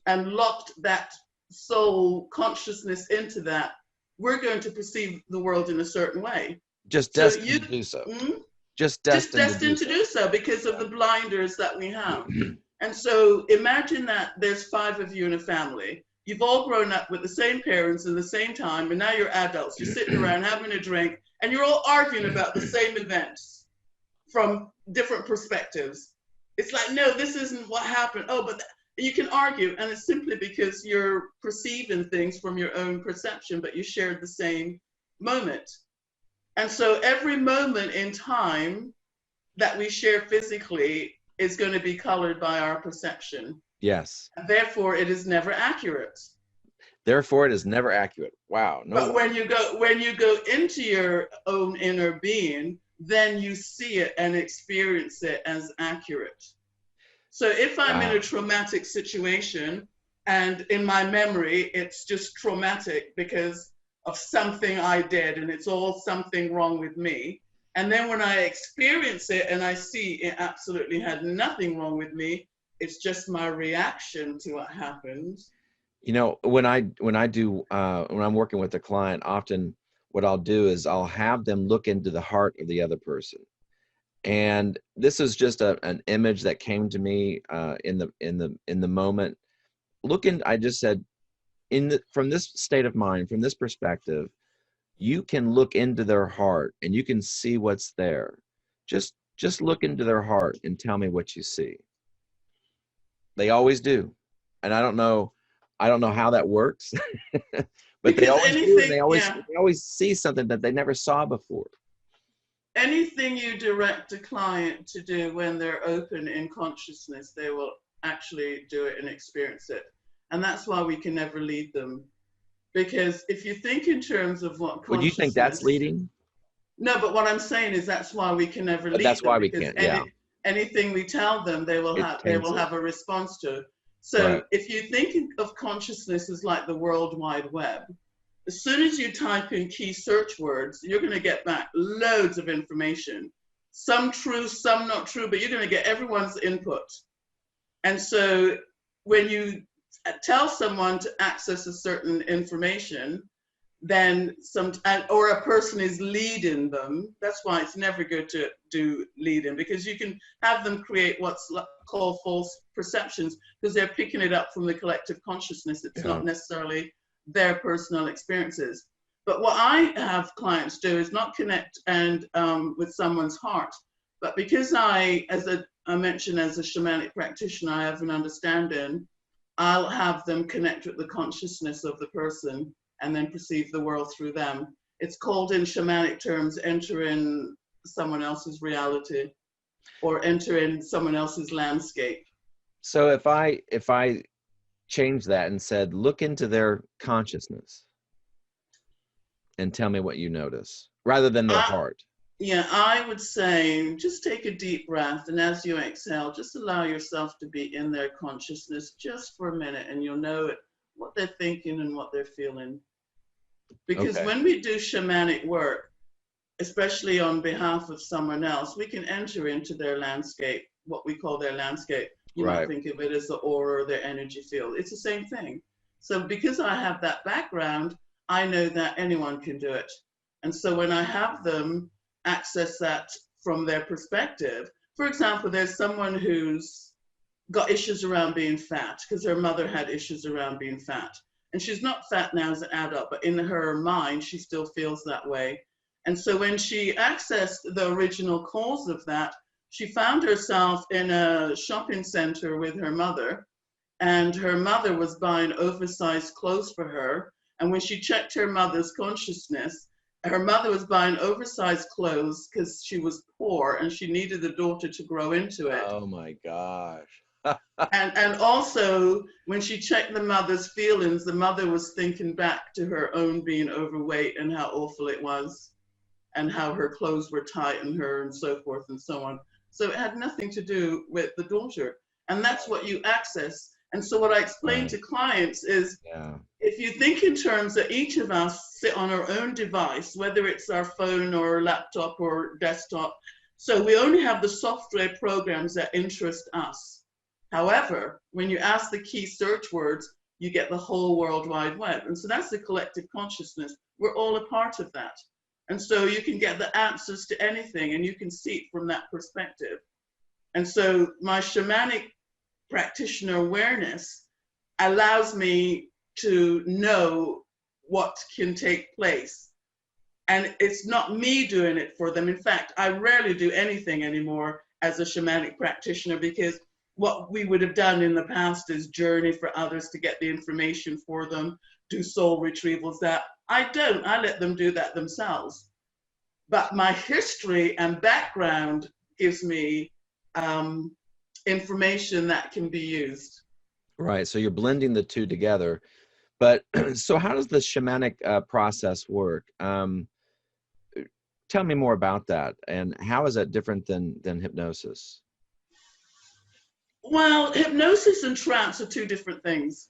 and locked that soul consciousness into that, we're going to perceive the world in a certain way. Just So destined to do so. just destined to do so because of the blinders that we have. And so imagine that there's 5 of you in a family. You've all grown up with the same parents in the same time, and now you're adults. You're sitting around having a drink, and you're all arguing about the same events from different perspectives. It's like, no, this isn't what happened. Oh, but you can argue, and it's simply because you're perceiving things from your own perception, but you shared the same moment. And so every moment in time that we share physically is going to be colored by our perception. Yes. And therefore, it is never accurate. Therefore, it is never accurate. Wow. No. But when you go into your own inner being, then you see it and experience it as accurate. So if I'm in a traumatic situation and in my memory, it's just traumatic because of something I did and it's all something wrong with me. And then when I experience it and I see it absolutely had nothing wrong with me, it's just my reaction to what happened. You know, when I'm working with a client, often what I'll do is I'll have them look into the heart of the other person. And this is just an image that came to me in the moment. I just said, from this state of mind, from this perspective, you can look into their heart and you can see what's there. Just look into their heart and tell me what you see. They always do. And I don't know how that works, but because they always do. And they always see something that they never saw before. Anything you direct a client to do when they're open in consciousness, they will actually do it and experience it. And that's why we can never lead them. Because if you think in terms of what consciousness... Would you think that's leading? No, but what I'm saying is that's why we can never lead them. That's why we can't, yeah. Anything we tell them, they will have a response to. So if you think of consciousness as like the World Wide Web, as soon as you type in key search words, you're going to get back loads of information. Some true, some not true, but you're going to get everyone's input. And so when you tell someone to access a certain information, then or a person is leading them. That's why it's never good to do leading, because you can have them create what's called false perceptions because they're picking it up from the collective consciousness. It's not necessarily their personal experiences. But what I have clients do is not connect with someone's heart, but because I mentioned, as a shamanic practitioner, I have an understanding. I'll have them connect with the consciousness of the person and then perceive the world through them. It's called, in shamanic terms, entering someone else's reality or entering someone else's landscape. So if I change that and said, look into their consciousness and tell me what you notice, rather than their heart. Yeah, I would say just take a deep breath, and as you exhale, just allow yourself to be in their consciousness just for a minute, and you'll know it, what they're thinking and what they're feeling. Because Okay. when we do shamanic work, especially on behalf of someone else, we can enter into their landscape, what we call their landscape. You might Right. think of it as the aura or their energy field. It's the same thing. So because I have that background, I know that anyone can do it. And so when I have them access that from their perspective, for example, there's someone who's got issues around being fat because her mother had issues around being fat. And she's not fat now as an adult, but in her mind, she still feels that way. And so when she accessed the original cause of that, she found herself in a shopping center with her mother, and her mother was buying oversized clothes for her. And when she checked her mother's consciousness, her mother was buying oversized clothes because she was poor and she needed the daughter to grow into it. Oh my gosh. And also, when she checked the mother's feelings, the mother was thinking back to her own being overweight and how awful it was, and how her clothes were tight on her, and so forth and so on. So it had nothing to do with the daughter. And that's what you access. And so, what I explain Right. to clients is Yeah. if you think in terms that each of us sit on our own device, whether it's our phone or laptop or desktop, so we only have the software programs that interest us. However, when you ask the key search words, you get the whole World Wide Web. And so that's the collective consciousness. We're all a part of that. And so you can get the answers to anything and you can see it from that perspective. And so my shamanic practitioner awareness allows me to know what can take place. And it's not me doing it for them. In fact, I rarely do anything anymore as a shamanic practitioner because what we would have done in the past is journey for others to get the information for them, do soul retrievals. That I don't, I let them do that themselves. But my history and background gives me information that can be used. Right. So you're blending the two together. But so how does the shamanic process work? Tell me more about that, and how is that different than hypnosis? Well, hypnosis and trance are two different things.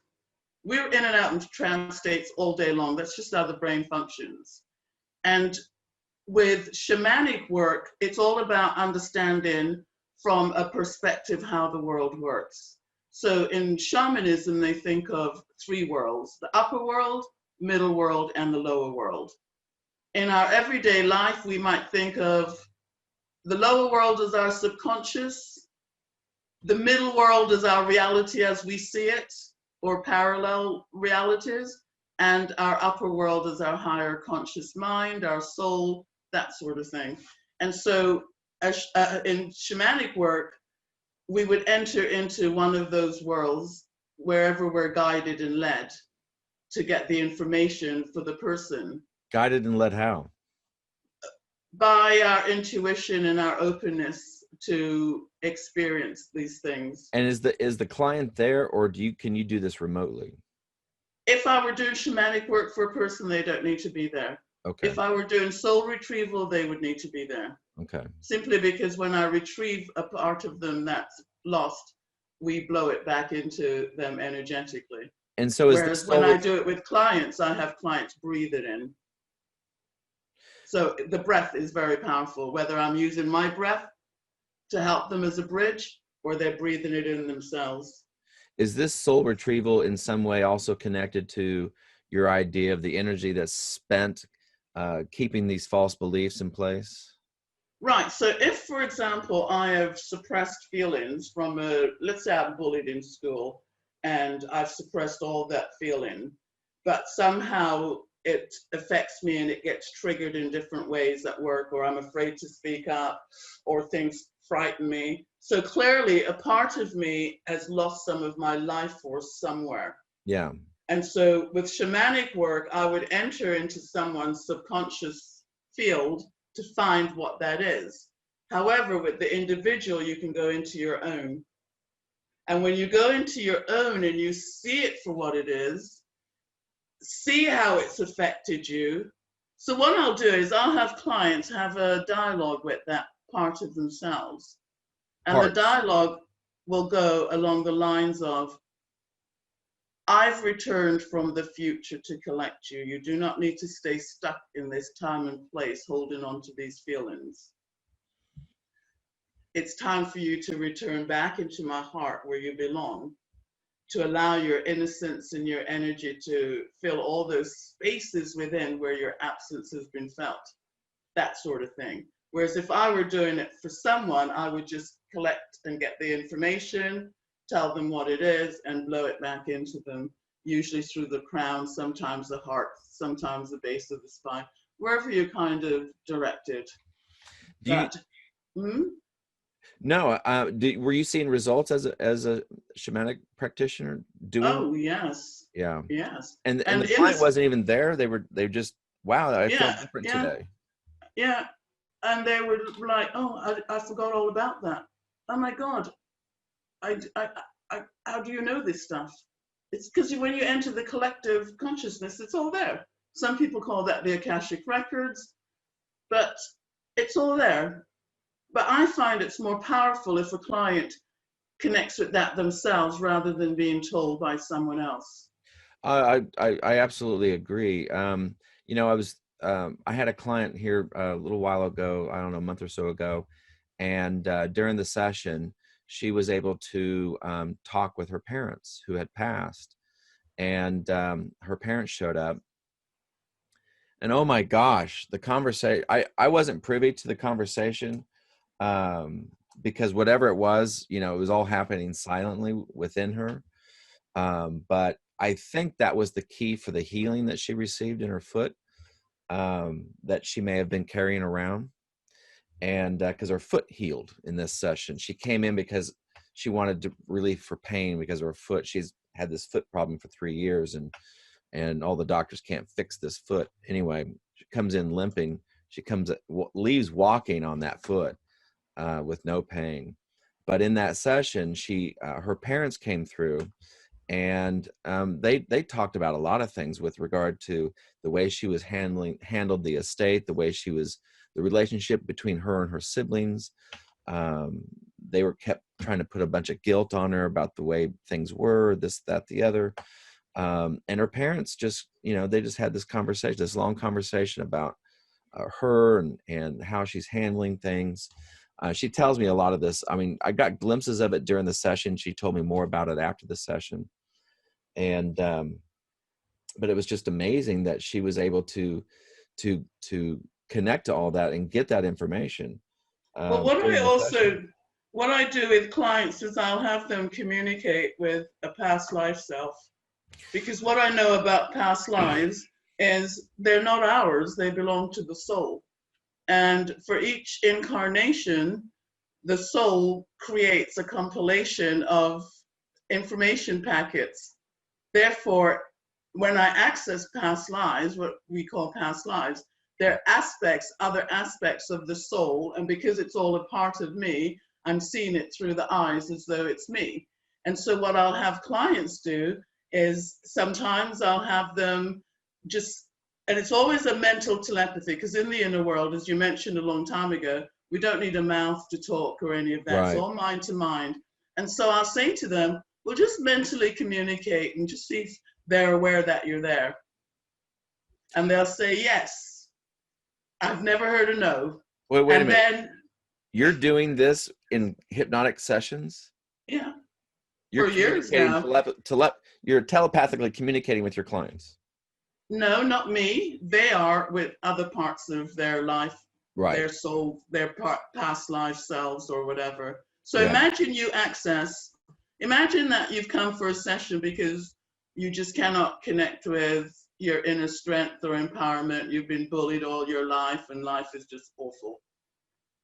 We're in and out of trance states all day long. That's just how the brain functions. And with shamanic work, it's all about understanding from a perspective how the world works. So in shamanism, they think of three worlds: the upper world, middle world, and the lower world. In our everyday life, we might think of the lower world as our subconscious, the middle world is our reality as we see it, or parallel realities, and our upper world is our higher conscious mind, our soul, that sort of thing. And so in shamanic work, we would enter into one of those worlds wherever we're guided and led to get the information for the person Guided and led how? by our intuition and our openness to experience these things. And is the client there, or can you do this remotely? If I were doing shamanic work for a person, they don't need to be there. Okay. If I were doing soul retrieval, they would need to be there. Okay. Simply because when I retrieve a part of them that's lost, we blow it back into them energetically. And so is this Whereas when I solely? do it with clients, I have clients breathe it in. So the breath is very powerful, whether I'm using my breath to help them as a bridge or they're breathing it in themselves. Is this soul retrieval in some way also connected to your idea of the energy that's spent keeping these false beliefs in place? Right. So if, for example, I have suppressed feelings from let's say I'm bullied in school and I've suppressed all that feeling, but somehow it affects me and it gets triggered in different ways at work, or I'm afraid to speak up, or things frighten me. So clearly a part of me has lost some of my life force somewhere. Yeah. And so with shamanic work, I would enter into someone's subconscious field to find what that is. However, with the individual, you can go into your own. And when you go into your own and you see it for what it is, see how it's affected you, So what I'll do is I'll have clients have a dialogue with that part of themselves. And the Parts. dialogue will go along the lines of, I've returned from the future to collect you. You do not need to stay stuck in this time and place holding on to these feelings. It's time for you to return back into my heart where you belong, to allow your innocence and your energy to fill all those spaces within where your absence has been felt, that sort of thing. Whereas if I were doing it for someone, I would just collect and get the information, tell them what it is, and blow it back into them, usually through the crown, sometimes the heart, sometimes the base of the spine, wherever you kind of directed. Do you, But, hmm? no, were you seeing results as a shamanic practitioner doing? Oh, yes. Yeah. Yes. And And the in client this, wasn't even there. They just, wow, I feel yeah, different yeah, today. yeah. And they were like, oh, I forgot all about that. Oh my God, how do you know this stuff? It's because when you enter the collective consciousness, it's all there. Some people call that the Akashic records, but it's all there. But I find it's more powerful if a client connects with that themselves rather than being told by someone else. I absolutely agree. You know, I had a client here a little while ago, I don't know, a month or so ago, and during the session, she was able to talk with her parents who had passed, and her parents showed up, and oh my gosh, the conversation, I wasn't privy to the conversation, um, because whatever it was, you know, it was all happening silently within her. But I think that was the key for the healing that she received in her foot, that she may have been carrying around. And because her foot healed in this session, she came in because she wanted relief for pain because of her foot. She's had this foot problem for 3 years, and all the doctors can't fix this foot. Anyway, she comes in limping. She leaves walking on that foot with no pain. But in that session, her parents came through, and they talked about a lot of things with regard to the way she was handled the estate, the relationship between her and her siblings. They were kept trying to put a bunch of guilt on her about the way things were, this, that, the other. And her parents just, you know, they just had this long conversation about her and how she's handling things. She tells me a lot of this. I mean, I got glimpses of it during the session. She told me more about it after the session. And but it was just amazing that she was able to connect to all that and get that information But during the session. what I do with clients is I'll have them communicate with a past life self. Because what I know about past lives is they're not ours, they belong to the soul. And for each incarnation, the soul creates a compilation of information packets. Therefore, when I access past lives, what we call past lives, they're other aspects of the soul. And because it's all a part of me, I'm seeing it through the eyes as though it's me. And so what I'll have clients do is sometimes I'll have them just, and it's always a mental telepathy, because in the inner world, as you mentioned a long time ago, we don't need a mouth to talk or any of that. It's Right. all mind to mind. And so I'll say to them, we'll just mentally communicate and just see if they're aware that you're there. And they'll say, yes. I've never heard a no. Wait a And minute. then, You're doing this in hypnotic sessions? yeah, You're for years communicating now. you're telepathically communicating with your clients. No, not me. They are with other parts of their life, Right. their soul, their past life selves or whatever. So Yeah. imagine that you've come for a session because you just cannot connect with your inner strength or empowerment. You've been bullied all your life and life is just awful.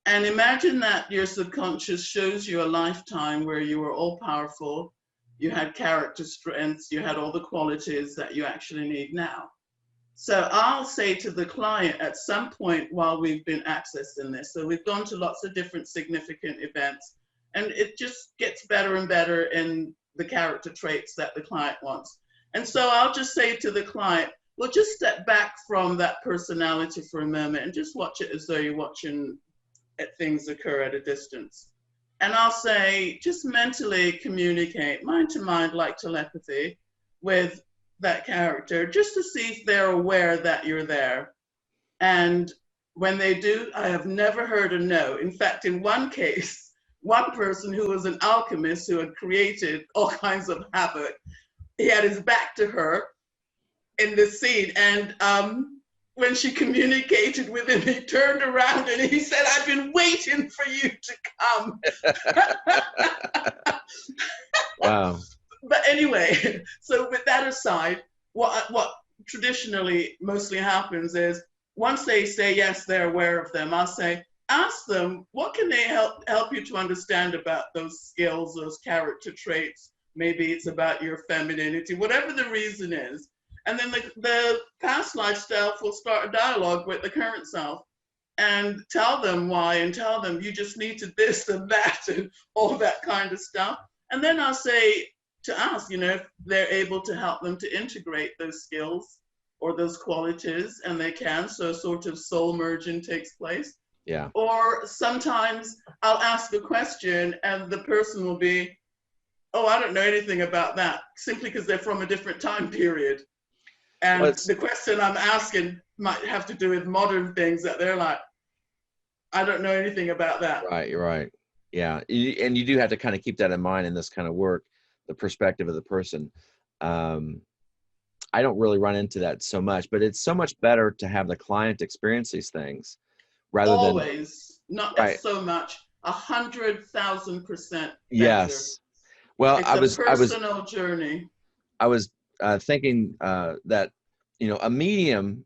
And imagine that your subconscious shows you a lifetime where you were all powerful, you had character strengths, you had all the qualities that you actually need now. So I'll say to the client at some point while we've been accessing this, so we've gone to lots of different significant events, and it just gets better and better in the character traits that the client wants. And so I'll just say to the client, well, just step back from that personality for a moment and just watch it as though you're watching things occur at a distance. And I'll say, just mentally communicate, mind to mind, like telepathy, with that character, just to see if they're aware that you're there. And when they do, I have never heard a no. In fact, in one case, one person who was an alchemist who had created all kinds of havoc, he had his back to her in the scene. And when she communicated with him, he turned around and he said, I've been waiting for you to come. Wow. But anyway, so with that aside, what traditionally mostly happens is once they say yes, they're aware of them, I'll say, ask them, what can they help you to understand about those skills, those character traits? Maybe it's about your femininity, whatever the reason is. And then the past life self will start a dialogue with the current self and tell them why, and tell them you just need to this and that and all that kind of stuff. And then I'll say to ask, if they're able to help them to integrate those skills or those qualities, and they can, so sort of soul merging takes place. Yeah. Or sometimes I'll ask a question and the person will be, oh, I don't know anything about that, simply because they're from a different time period. And the question I'm asking might have to do with modern things that they're like, I don't know anything about that. Right, you're right. Yeah, and you do have to kind of keep that in mind in this kind of work, the perspective of the person. I don't really run into that so much, but it's so much better to have the client experience these things rather always, than not right. So much, 100,000% better. Yes. Well, it's a personal journey. I was thinking that, a medium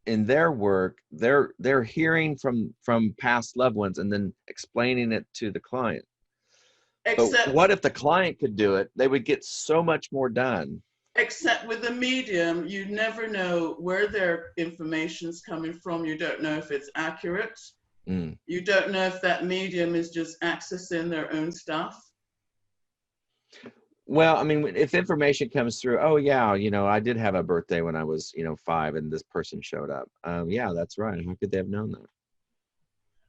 in their work, they're hearing from past loved ones and then explaining it to the client. But what if the client could do it? They would get so much more done. Except with a medium, you never know where their information's coming from. You don't know if it's accurate. You don't know if that medium is just accessing their own stuff. Well, I mean, if information comes through, oh yeah, I did have a birthday when I was, 5 and this person showed up. Yeah, that's right. How could they have known that?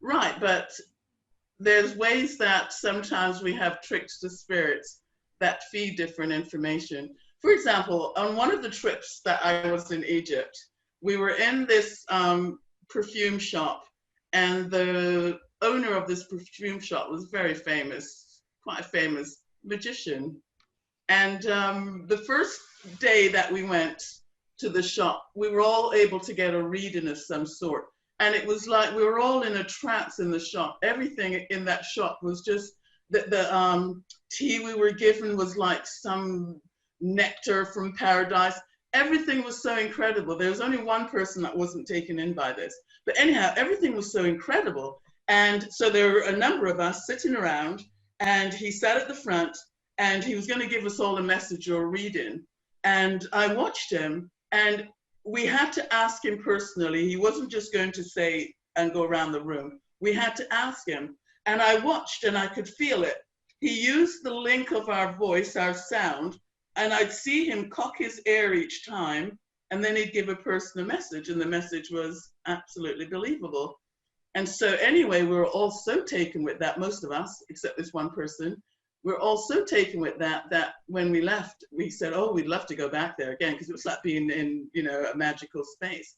Right, but there's ways that sometimes we have tricks to spirits that feed different information. For example, on one of the trips that I was in Egypt, we were in this perfume shop, and the owner of this perfume shop was very famous, quite a famous magician. And the first day that we went to the shop, we were all able to get a reading of some sort. And it was like we were all in a trance in the shop. Everything in that shop was just, the tea we were given was like some nectar from paradise. Everything was so incredible. There was only one person that wasn't taken in by this. But anyhow, everything was so incredible. And so there were a number of us sitting around, and he sat at the front, and he was going to give us all a message or a reading. And I watched him, and we had to ask him personally. He wasn't just going to say and go around the room. We had to ask him. And I watched, and I could feel it. He used the link of our voice, our sound, and I'd see him cock his ear each time, and then he'd give a person a message, and the message was absolutely believable. And so anyway, we were all so taken with that, most of us, except this one person, we're all so taken with that when we left, we said, oh, we'd love to go back there again, because it was like being in, a magical space.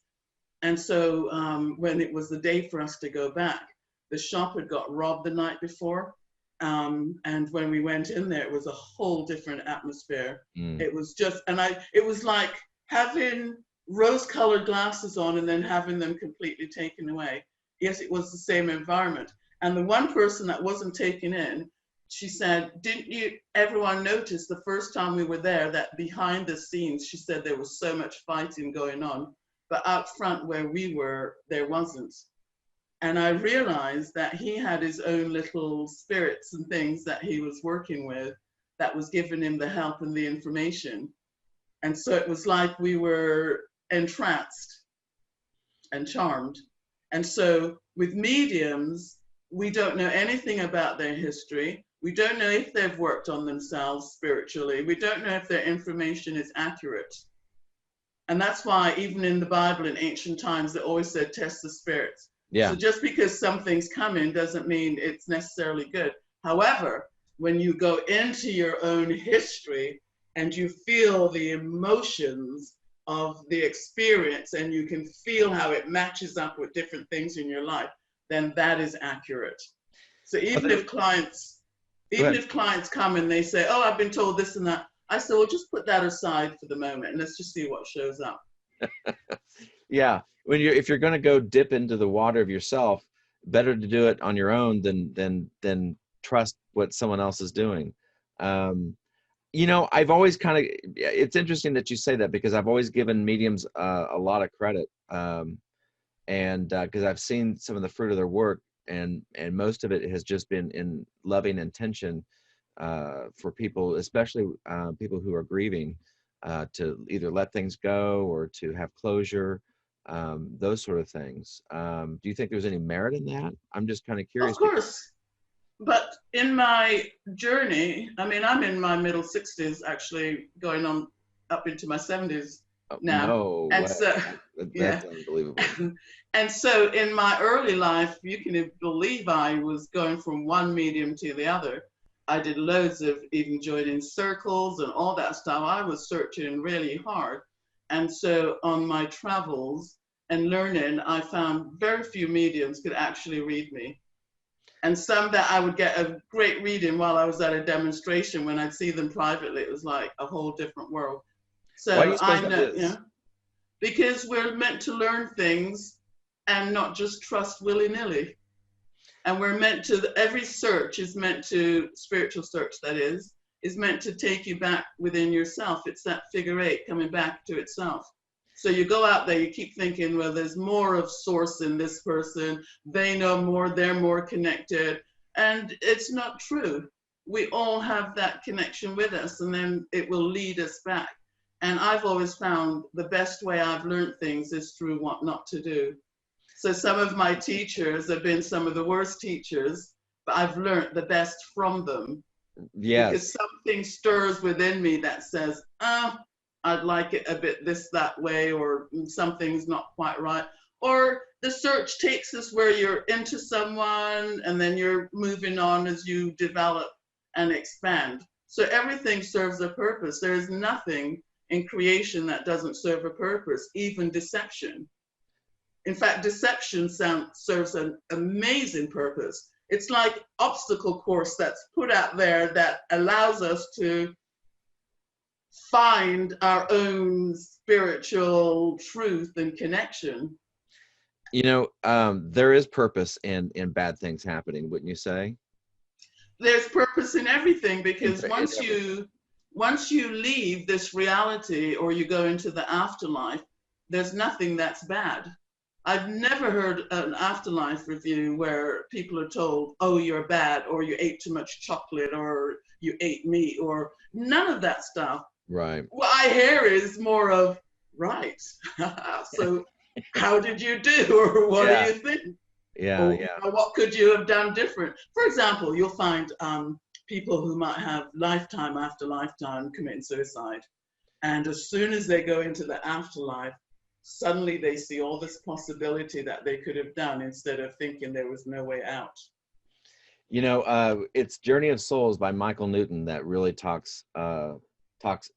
And so when it was the day for us to go back, the shop had got robbed the night before. And when we went in there, it was a whole different atmosphere. It was just, it was like having rose-colored glasses on and then having them completely taken away. Yes, it was the same environment. And the one person that wasn't taken in, she said, didn't everyone notice the first time we were there that behind the scenes, she said there was so much fighting going on, but out front where we were, there wasn't. And I realized that he had his own little spirits and things that he was working with that was giving him the help and the information. And so it was like we were entranced and charmed. And so with mediums, we don't know anything about their history. We don't know if they've worked on themselves spiritually. We don't know if their information is accurate. And that's why even in the Bible in ancient times, they always said, test the spirits. Yeah. So just because something's coming doesn't mean it's necessarily good. However, when you go into your own history and you feel the emotions of the experience and you can feel how it matches up with different things in your life, then that is accurate. So even if clients come and they say, oh, I've been told this and that, I say, well, just put that aside for the moment and let's just see what shows up. Yeah. If you're going to go dip into the water of yourself, better to do it on your own than trust what someone else is doing. You know, I've always it's interesting that you say that, because I've always given mediums a lot of credit. And because I've seen some of the fruit of their work, and most of it has just been in loving intention for people, especially people who are grieving, to either let things go or to have closure, those sort of things. Do you think there's any merit in that? I'm just kind of curious. Of course. But in my journey, I mean, I'm in my middle 60s, actually going on up into my 70s now. No and way. so That's unbelievable. And so in my early life, you can believe I was going from one medium to the other. I did loads of even joining circles and all that stuff. I was searching really hard. And so on my travels and learning, I found very few mediums could actually read me. And some that I would get a great reading while I was at a demonstration. When I'd see them privately, it was like a whole different world. So Why do you I suppose know, that is? you know, because we're meant to learn things and not just trust willy-nilly. And we're meant to, every search is meant to, spiritual search that is meant to take you back within yourself. It's that figure 8 coming back to itself. So you go out there, you keep thinking, well, there's more of source in this person. They know more, they're more connected. And it's not true. We all have that connection with us, and then it will lead us back. And I've always found the best way I've learned things is through what not to do. So some of my teachers have been some of the worst teachers, but I've learned the best from them. Yes. Because something stirs within me that says, I'd like it a bit this, that way, or something's not quite right. Or the search takes us where you're into someone and then you're moving on as you develop and expand. So everything serves a purpose. There is nothing in creation that doesn't serve a purpose, even deception. In fact, deception serves an amazing purpose. It's like obstacle course that's put out there that allows us to find our own spiritual truth and connection. You know, there is purpose in bad things happening, wouldn't you say? There's purpose in everything, because once you leave this reality or you go into the afterlife, there's nothing that's bad. I've never heard an afterlife review where people are told, oh, you're bad, or you ate too much chocolate, or you ate meat, or none of that stuff. Right. What I hear is more of, right, so how did you do, or what do you think? Yeah, Or what could you have done different? For example, you'll find people who might have lifetime after lifetime committing suicide. And as soon as they go into the afterlife, suddenly they see all this possibility that they could have done instead of thinking there was no way out. You know, it's Journey of Souls by Michael Newton that really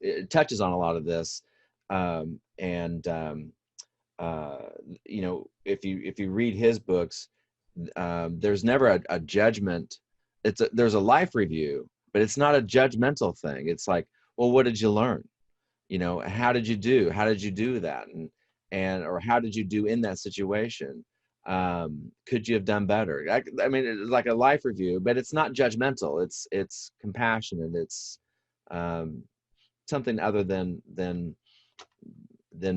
it touches on a lot of this. You know, if you read his books, there's never a judgment. There's a life review, but it's not a judgmental thing. It's like, well, what did you learn? You know, how did you do? How did you do that? Or how did you do in that situation? Could you have done better? I mean, it's like a life review, but it's not judgmental. It's compassionate. It's something other than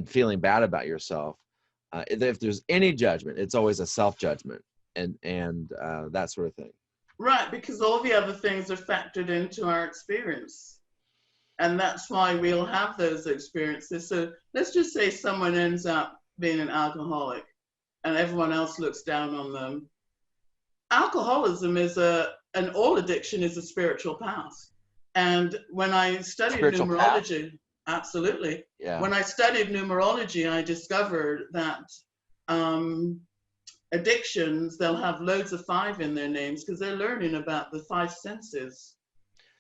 feeling bad about yourself. If there's any judgment, it's always a self-judgment and that sort of thing. Right, because all the other things are factored into our experience. And that's why we'll have those experiences. So let's just say someone ends up being an alcoholic and everyone else looks down on them. Alcoholism and all addiction is a spiritual path. And when I studied numerology, Absolutely. Yeah. When I studied numerology, I discovered that addictions, they'll have loads of 5 in their names because they're learning about the 5 senses.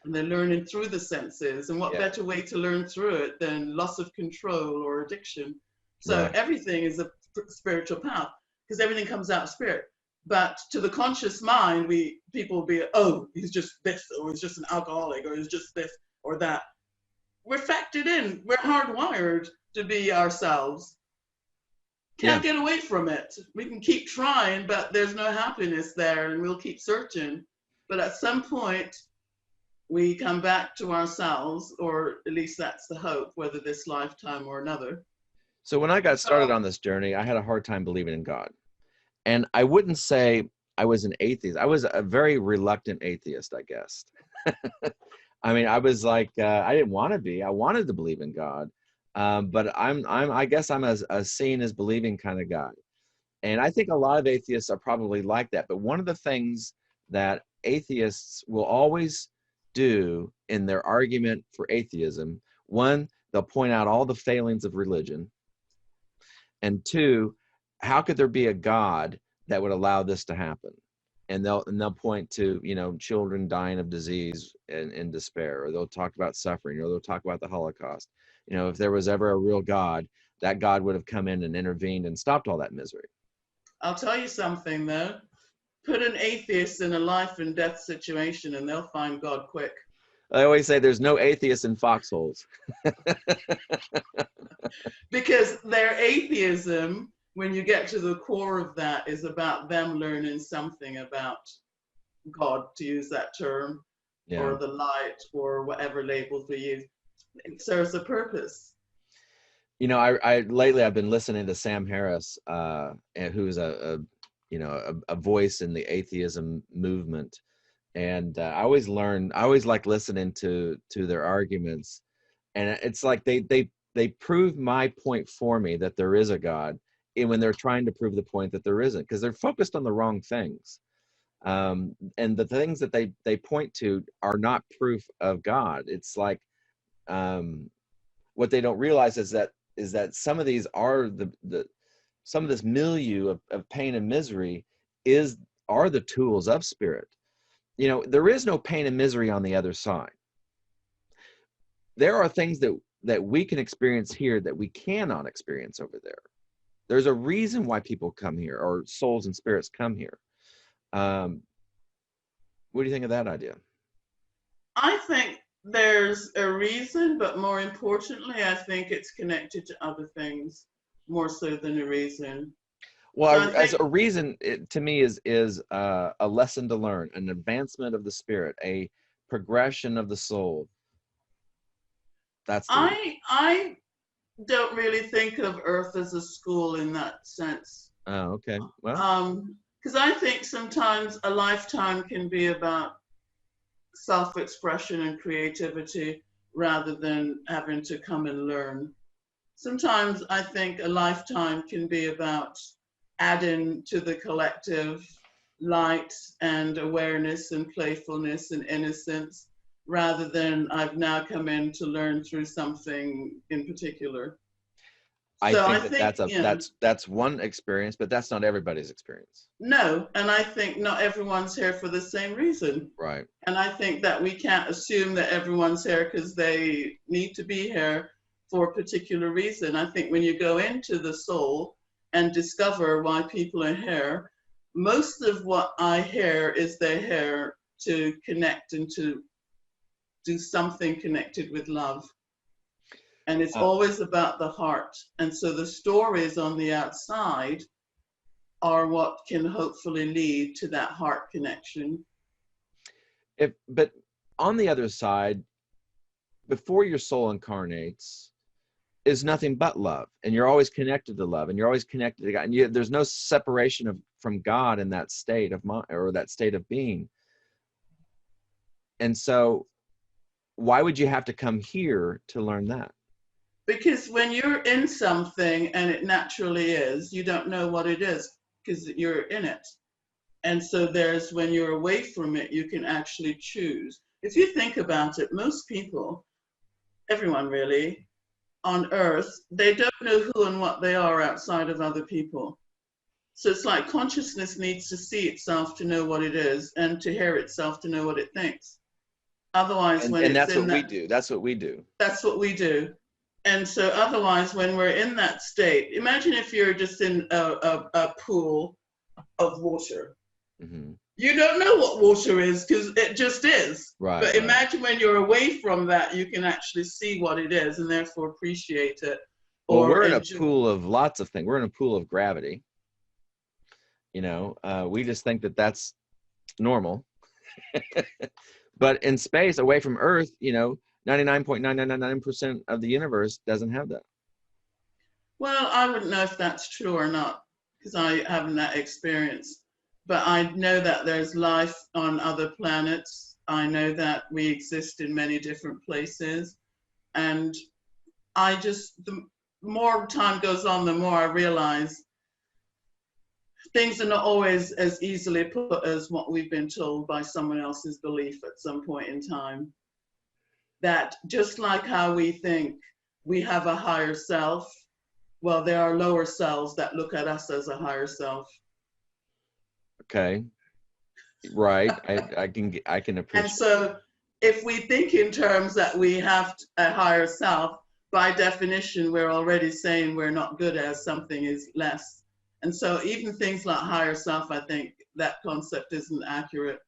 And they're learning through the senses. And what Yeah. better way to learn through it than loss of control or addiction? So Right. everything is a spiritual path because everything comes out of spirit. But to the conscious mind, people will be, oh, he's just this, or he's just an alcoholic, or he's just this or that. We're factored in. We're hardwired to be ourselves. Yeah. Can't get away from it. We can keep trying, but there's no happiness there, and we'll keep searching. But at some point, we come back to ourselves, or at least that's the hope, whether this lifetime or another. So when I got started So on this journey, I had a hard time believing in God. And I wouldn't say I was an atheist. I was a very reluctant atheist, I guess. I mean, I was like, I didn't want to be. I wanted to believe in God, but I guess I'm a seeing as believing kind of guy. And I think a lot of atheists are probably like that. But one of the things that atheists will always do in their argument for atheism, one, they'll point out all the failings of religion, and two, how could there be a God that would allow this to happen? And they'll point to, you know, children dying of disease and despair, or they'll talk about suffering, or they'll talk about the Holocaust. You know, if there was ever a real God, that God would have come in and intervened and stopped all that misery. I'll tell you something though. Put an atheist in a life and death situation and they'll find God quick. I always say there's no atheists in foxholes. Because their atheism, when you get to the core of that, is about them learning something about God, to use that term, Yeah. or the light, or whatever labels we use. It serves a purpose. You know, I lately I've been listening to Sam Harris, who's a voice in the atheism movement, and I always like listening to their arguments, and it's like they prove my point for me that there is a God, and when they're trying to prove the point that there isn't, because they're focused on the wrong things, and the things that they point to are not proof of God. It's like what they don't realize is that some of these are the some of this milieu of pain and misery are the tools of spirit. You know, there is no pain and misery on the other side. There are things that we can experience here that we cannot experience over there. There's a reason why people come here, or souls and spirits come here. What do you think of that idea? I think there's a reason, but more importantly, I think it's connected to other things more so than a reason. So Well, I as think a reason, to me is a lesson to learn, an advancement of the spirit, a progression of the soul. That's the reason. I don't really think of Earth as a school in that sense. Oh, okay. Well, Because I think sometimes a lifetime can be about self-expression and creativity rather than having to come and learn. Sometimes I think a lifetime can be about adding to the collective light and awareness and playfulness and innocence rather than I've now come in to learn through something in particular. I So I think that think, that's one experience, but that's not everybody's experience. no, and I think not everyone's here for the same reason. Right. And I think that we can't assume that everyone's here because they need to be here for a particular reason. I think when you go into the soul and discover why people are here, most of what I hear is they're here to connect and to do something connected with love. And it's always about the heart. And so the stories on the outside are what can hopefully lead to that heart connection. But on the other side, before your soul incarnates, is nothing but love, and you're always connected to love, and you're always connected to God, and there's no separation from God in that state of mind, or that state of being. And so, why would you have to come here to learn that? Because when you're in something and it naturally is, you don't know what it is because you're in it. And so there's when you're away from it, you can actually choose. If you think about it, most people, everyone really, on earth, they don't know who and what they are outside of other people. So it's like consciousness needs to see itself to know what it is, and to hear itself to know what it thinks. Otherwise, when And it's that's in what we that, do. That's what we do. that's what we do. And so otherwise, when we're in that state, imagine if you're just in a pool of water. Mm-hmm. You don't know what water is because it just is. Right. But imagine when you're away from that, you can actually see what it is and therefore appreciate it. Well, we're in a pool of lots of things. We're in a pool of gravity. You know, we just think that that's normal. But in space, away from Earth, you know, 99.9999% of the universe doesn't have that. Well, I wouldn't know if that's true or not because I haven't that experience. But I know that there's life on other planets. I know that we exist in many different places. And I just, the more time goes on, the more I realize things are not always as easily put as what we've been told by someone else's belief at some point in time. That just like how we think we have a higher self, well, there are lower selves that look at us as a higher self. Okay. Right. I can appreciate. And so if we think in terms that we have a higher self, by definition, we're already saying we're not good as something is less. And so even things like higher self, I think that concept isn't accurate.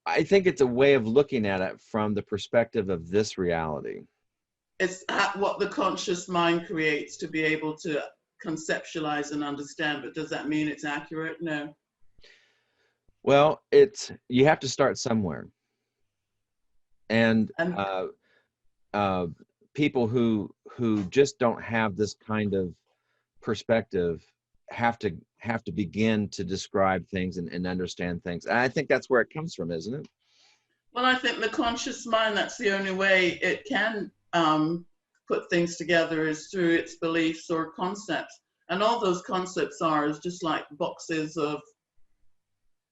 I think it's a way of looking at it from the perspective of this reality. It's what the conscious mind creates to be able to conceptualize and understand. But does that mean it's accurate? No. Well, you have to start somewhere. And people who just don't have this kind of perspective have to begin to describe things and understand things. And I think that's where it comes from, isn't it? Well, I think the conscious mind, that's the only way it can put things together is through its beliefs or concepts. And all those concepts is just like boxes of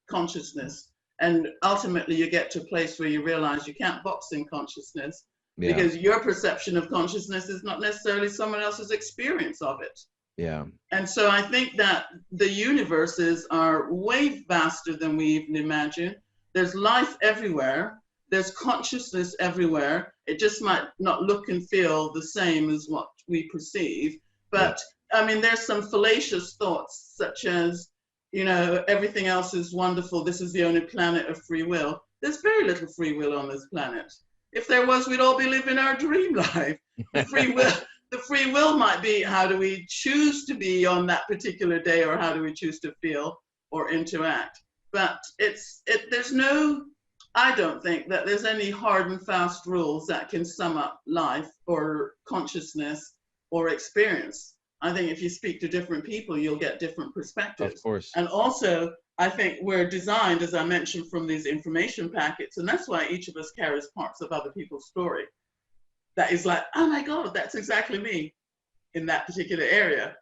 consciousness. And ultimately you get to a place where you realize you can't box in consciousness because your perception of consciousness is not necessarily someone else's experience of it. Yeah. And so I think that the universes are way vaster than we even imagine. There's life everywhere. There's consciousness everywhere. It just might not look and feel the same as what we perceive. But I mean, there's some fallacious thoughts such as, you know, everything else is wonderful. This is the only planet of free will. There's very little free will on this planet. If there was, we'd all be living our dream life. The free will might be, how do we choose to be on that particular day, or how do we choose to feel or interact? But there's no, I don't think that there's any hard and fast rules that can sum up life or consciousness or experience. I think if you speak to different people, you'll get different perspectives. Of course. And also, I think we're designed, as I mentioned, from these information packets, and that's why each of us carries parts of other people's story. That is like, oh my God, that's exactly me in that particular area.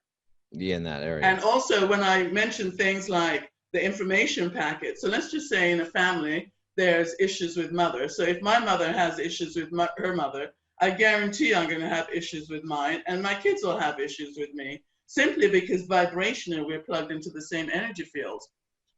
Yeah, in that area. And also when I mention things like the information packet, so let's just say in a family, there's issues with mother. So if my mother has issues with her mother, I guarantee I'm going to have issues with mine, and my kids will have issues with me, simply because vibrationally we're plugged into the same energy fields.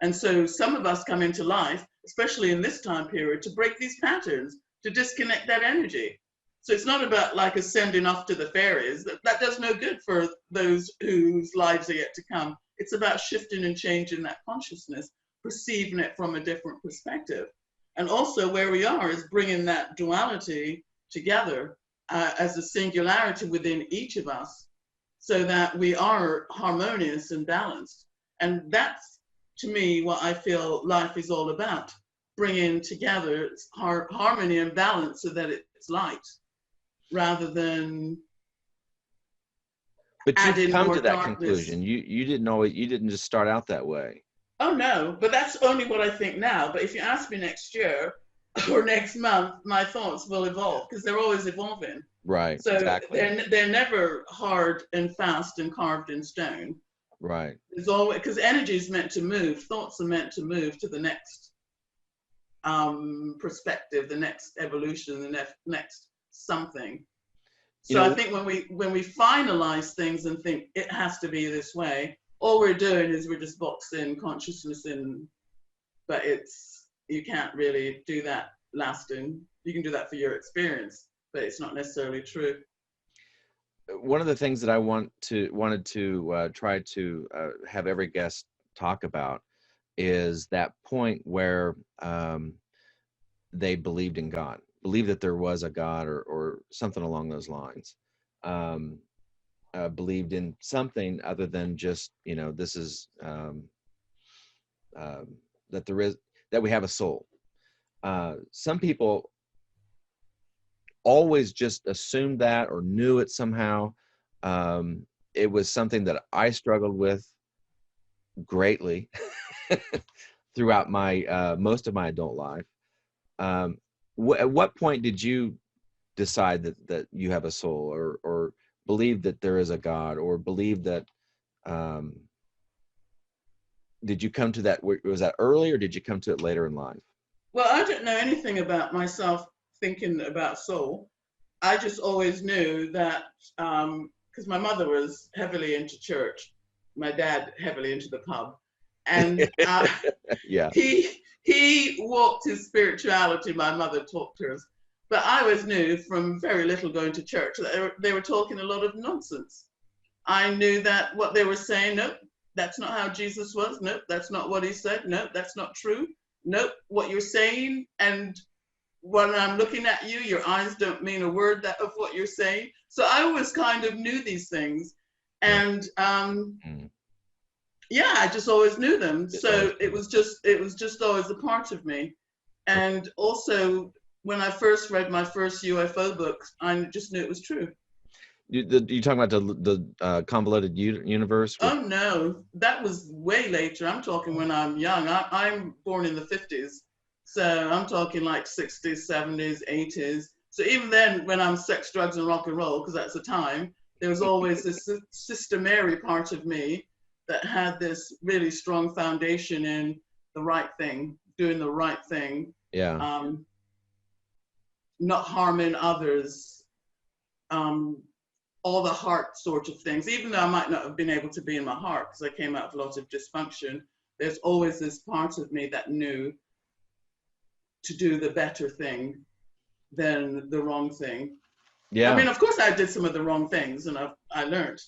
And so some of us come into life, especially in this time period, to break these patterns, to disconnect that energy. So it's not about like ascending off to the fairies. That does no good for those whose lives are yet to come. It's about shifting and changing that consciousness, perceiving it from a different perspective. And also where we are is bringing that duality together as a singularity within each of us, so that we are harmonious and balanced. And that's, to me, what I feel life is all about, bringing together harmony and balance so that it's light, rather than but you've come to that darkness. conclusion. You didn't just start out that way. Oh no, but that's only what I think now. But if you ask me next year or next month, my thoughts will evolve, because they're always evolving. Right. So exactly. they're never hard and fast and carved in stone. Right. There's always, because energy is meant to move, thoughts are meant to move to the next perspective, the next evolution, the next something. You So I know, think when we finalize things and think it has to be this way, all we're doing is we're just boxing consciousness in, but you can't really do that lasting. You can do that for your experience, but it's not necessarily true. one of the things that I wanted to try to have every guest talk about is that point where they believed in God, believed that there was a God, or something along those lines. Um, Believed in something other than just, this is that there is, that we have a soul. Some people always just assumed that or knew it somehow. It was something that I struggled with greatly throughout my most of my adult life. Um, at what point did you decide that you have a soul, or believe that there is a God, or believe that, um, did you come to that? Was that early, or did you come to it later in life? Well, I don't know anything about myself thinking about soul. I just always knew that because my mother was heavily into church, my dad heavily into the pub, and Yeah. he walked his spirituality. My mother talked hers, but I always knew from very little going to church that they were talking a lot of nonsense. I knew that what they were saying, nope, that's not how Jesus was. Nope, that's not what he said. Nope, that's not true. Nope, what you're saying and when I'm looking at you, your eyes don't mean a word of what you're saying. So I always kind of knew these things. Yeah. And Mm. yeah, I just always knew them. Just always. So it was just always a part of me. Okay. And also when I first read my first UFO books, I just knew it was true. You talking about the convoluted universe with? Oh no, that was way later. I'm talking when I'm young. I'm born in the 50s. So I'm talking like 60s, 70s, 80s. So even then, when I'm sex, drugs, and rock and roll, because that's the time, there was always this Sister Mary part of me that had this really strong foundation in the right thing, doing the right thing, Yeah. not harming others, um, all the heart sort of things, even though I might not have been able to be in my heart because I came out of a lot of dysfunction, there's always this part of me that knew to do the better thing than the wrong thing. I Yeah. mean, of course, I did some of the wrong things, and I learned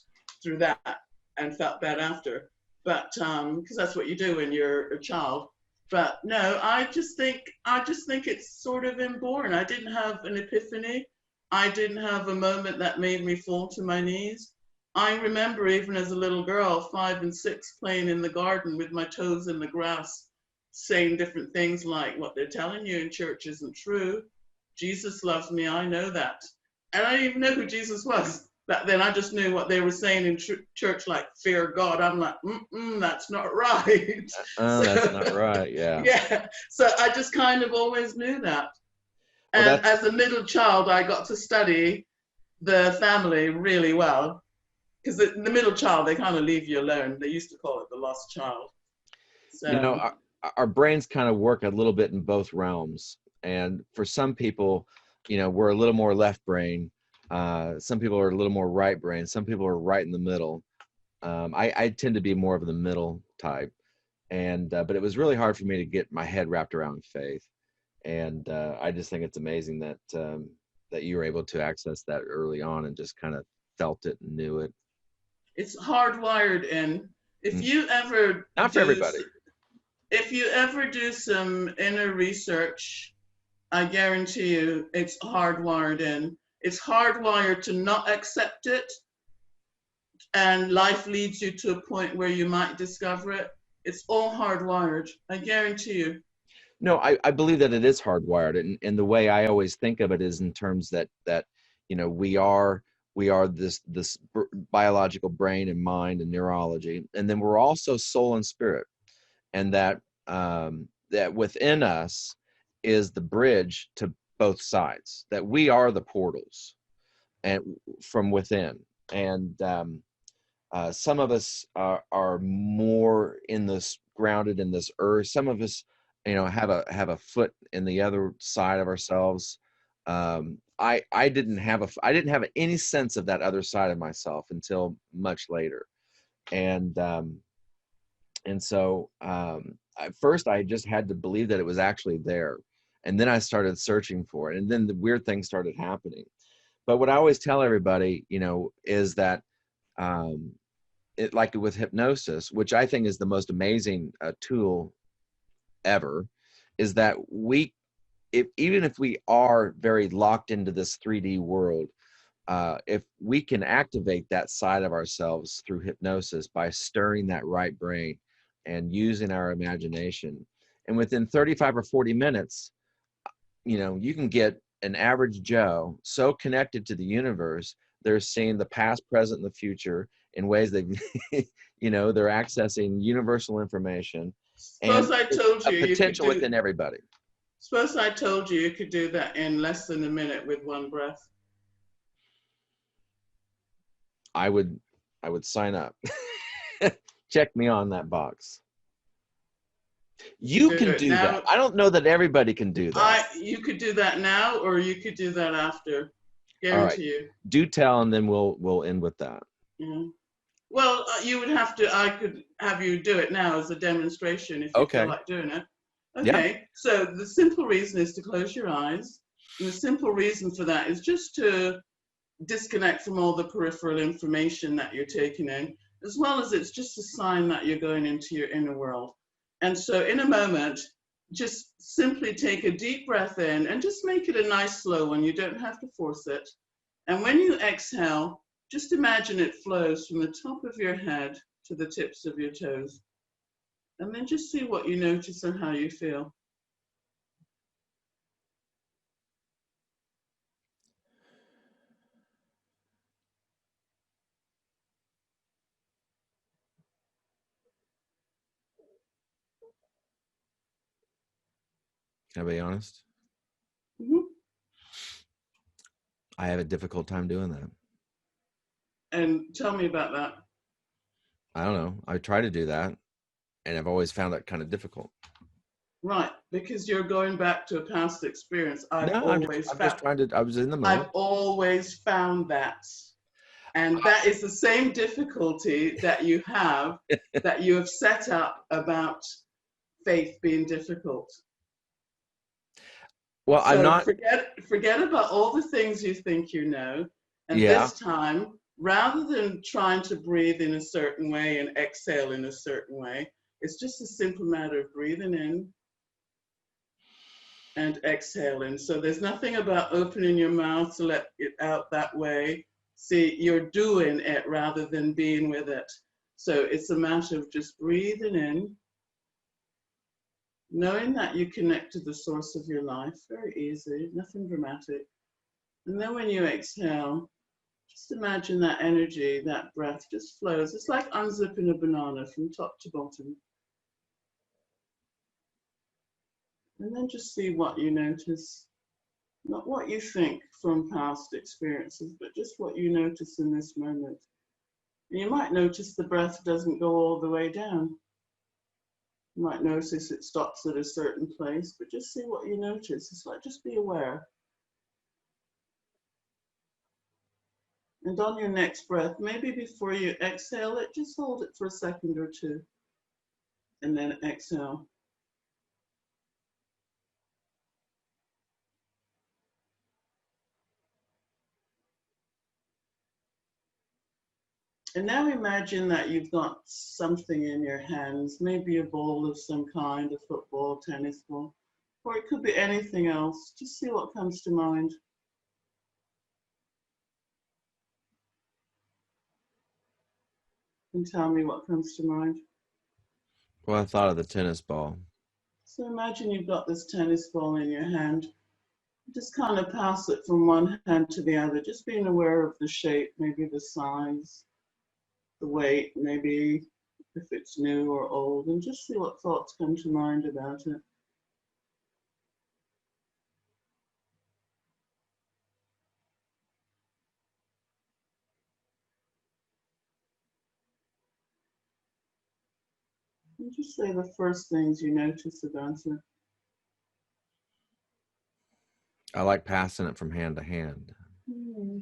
through that and felt bad after. But because that's what you do when you're a child. But no, I just think it's sort of inborn. I didn't have an epiphany. I didn't have a moment that made me fall to my knees. I remember even as a little girl, 5 and 6, playing in the garden with my toes in the grass, saying different things like, "What they're telling you in church isn't true. Jesus loves me. I know that." And I didn't even know who Jesus was. Back then, I just knew what they were saying in church, like fear God. I'm like, that's not right. Oh, that's not So, right. Yeah. yeah. So I just kind of always knew that. Well, And that's as a middle child, I got to study the family really well. Because the middle child, they kind of leave you alone. They used to call it the lost child. you know So, our brains kind of work a little bit in both realms, and for some people, we're a little more left brain. Some people are a little more right brain. Some people are right in the middle. I tend to be more of the middle type, and but it was really hard for me to get my head wrapped around faith, and I just think it's amazing that you were able to access that early on and just kind of felt it and knew it. it's hardwired in. If Mm. you ever Not for do everybody. if you ever do some inner research, I guarantee you it's hardwired in. It's hardwired to not accept it, and life leads you to a point where you might discover it. It's all hardwired. I guarantee you. No, I believe that it is hardwired, and the way I always think of it is in terms that we are this biological brain and mind and neurology, and then we're also soul and spirit, and that within us is the bridge to both sides. That we are the portals, and from within, and some of us are more in this grounded in this earth. Some of us, have a foot in the other side of ourselves. I didn't have any sense of that other side of myself until much later. And so at first I just had to believe that it was actually there. And then I started searching for it. And then the weird things started happening. But what I always tell everybody, you know, is that like with hypnosis, which I think is the most amazing tool ever, is that even if we are very locked into this 3D world, if we can activate that side of ourselves through hypnosis by stirring that right brain and using our imagination, and within 35 or 40 minutes, you know, you can get an average Joe so connected to the universe, they're seeing the past, present, and the future in ways that, you know, they're accessing universal information and Suppose I told a you you could potential do. within everybody. Suppose I told you you could do that in less than a minute with one breath. I would sign up. Check me on that box. You Do can it do that. now. I don't know that everybody can do that. You could do that now, or you could do that after. All right. Guarantee you. Do tell, and then we'll end with that. Yeah. Well, you would have to. I could have you do it now as a demonstration if you feel Okay. like doing it. Yeah. Okay. So the simple reason is to close your eyes, and the simple reason for that is just to disconnect from all the peripheral information that you're taking in, as well as it's just a sign that you're going into your inner world. And so in a moment, just simply take a deep breath in and just make it a nice slow one. You don't have to force it. And when you exhale, just imagine it flows from the top of your head to the tips of your toes. And then just see what you notice and how you feel. Can I be honest? Mm-hmm. I have a difficult time doing that. And tell me about that. I don't know. I try to do that, and I've always found that kind of difficult. Right, because you're going back to a past experience. No, I'm just trying to. I was in the moment. I've always found that. And that is the same difficulty that you have set up about faith being difficult. Well, I'm So not. forget about all the things you think you know. And Yeah. this time, rather than trying to breathe in a certain way and exhale in a certain way, it's just a simple matter of breathing in and exhaling. So there's nothing about opening your mouth to let it out that way. See, you're doing it rather than being with it. So it's a matter of just breathing in, knowing that you connect to the source of your life, very easy, nothing dramatic. And then when you exhale, just imagine that energy, that breath just flows. It's like unzipping a banana from top to bottom. And then just see what you notice. Not what you think from past experiences, but just what you notice in this moment. And you might notice the breath doesn't go all the way down. You might notice it stops at a certain place, but just see what you notice. It's like just be aware. And on your next breath, maybe before you exhale it, just hold it for a second or two. And then exhale. And now imagine that you've got something in your hands, maybe a ball of some kind, a football, tennis ball, or it could be anything else. Just see what comes to mind. And tell me what comes to mind. Well, I thought of the tennis ball. So imagine you've got this tennis ball in your hand. Just kind of pass it from one hand to the other, just being aware of the shape, maybe the size, the weight, maybe if it's new or old, and just see what thoughts come to mind about it. And just say the first things you notice about it. I like passing it from hand to hand. Hmm.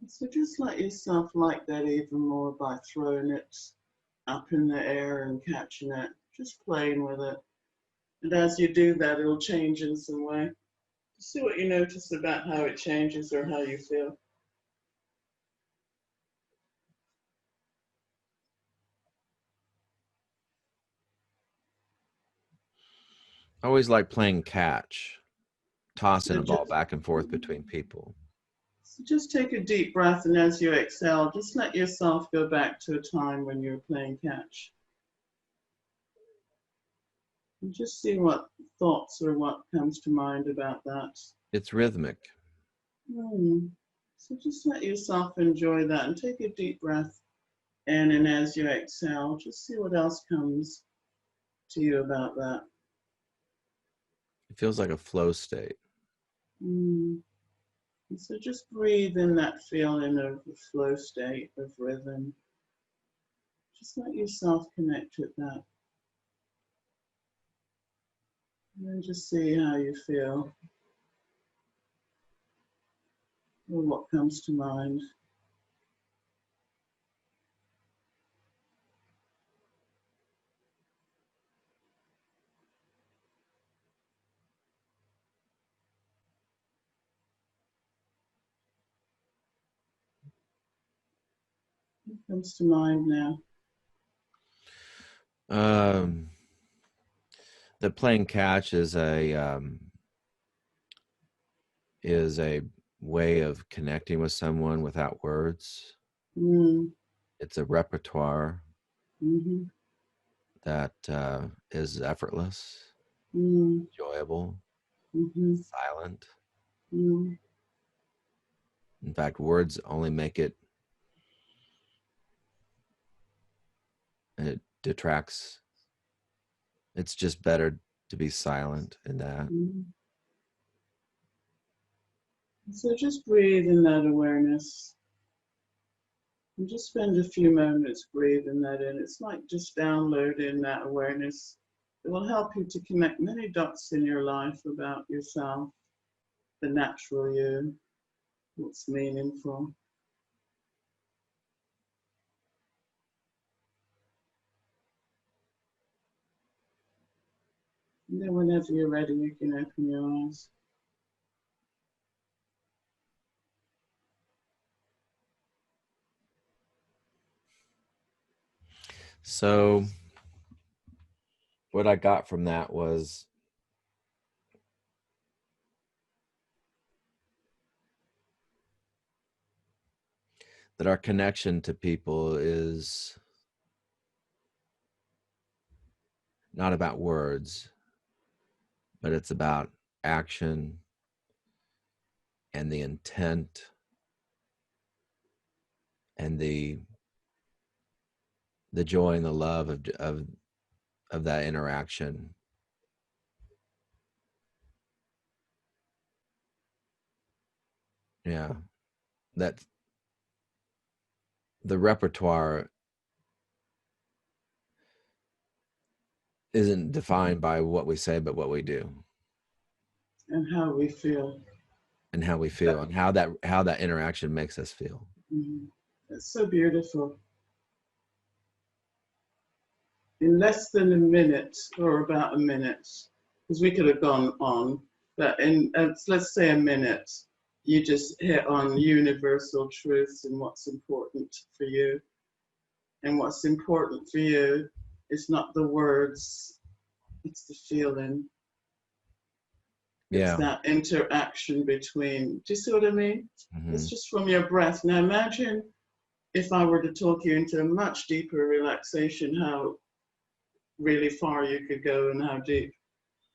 So just let yourself like that even more by throwing it up in the air and catching it, just playing with it. And as you do that, it'll change in some way. See what you notice about how it changes or how you feel. I always like playing catch, tossing So a ball just, back and forth between people. so just take a deep breath, and as you exhale, just let yourself go back to a time when you were playing catch. And just see what thoughts or what comes to mind about that. It's rhythmic. So just let yourself enjoy that and take a deep breath in, and as you exhale, just see what else comes to you about that. It feels like a flow state. And so just breathe in that feeling of the flow state of rhythm. Just let yourself connect with that. And then just see how you feel or what comes to mind. What comes to mind now? The playing catch is a way of connecting with someone without words. Mm. It's a repertoire Mm-hmm. that is effortless, enjoyable, Mm-hmm. silent. Mm. In fact, words only make it detracts. It's just better to be silent in that. Mm. So just breathe in that awareness. And just spend a few moments breathing that in. It's like just downloading that awareness. It will help you to connect many dots in your life about yourself, the natural you, what's meaningful. And then whenever you're ready, you can open your eyes. So what I got from that was that our connection to people is not about words, but it's about action and the intent and the joy and the love of that interaction. Yeah, that the repertoire isn't defined by what we say, but what we do And how we feel. and how we feel and how that interaction makes us feel. Mm-hmm. It's so beautiful. In less than a minute, or about a minute, because we could have gone on, but in let's say a minute, you just hit on universal truths and what's important for you. And what's important for you is not the words, it's the feeling. It's Yeah. that interaction between, do you see what I mean? Mm-hmm. It's just from your breath. Now imagine if I were to talk you into a much deeper relaxation, how really far you could go and how deep.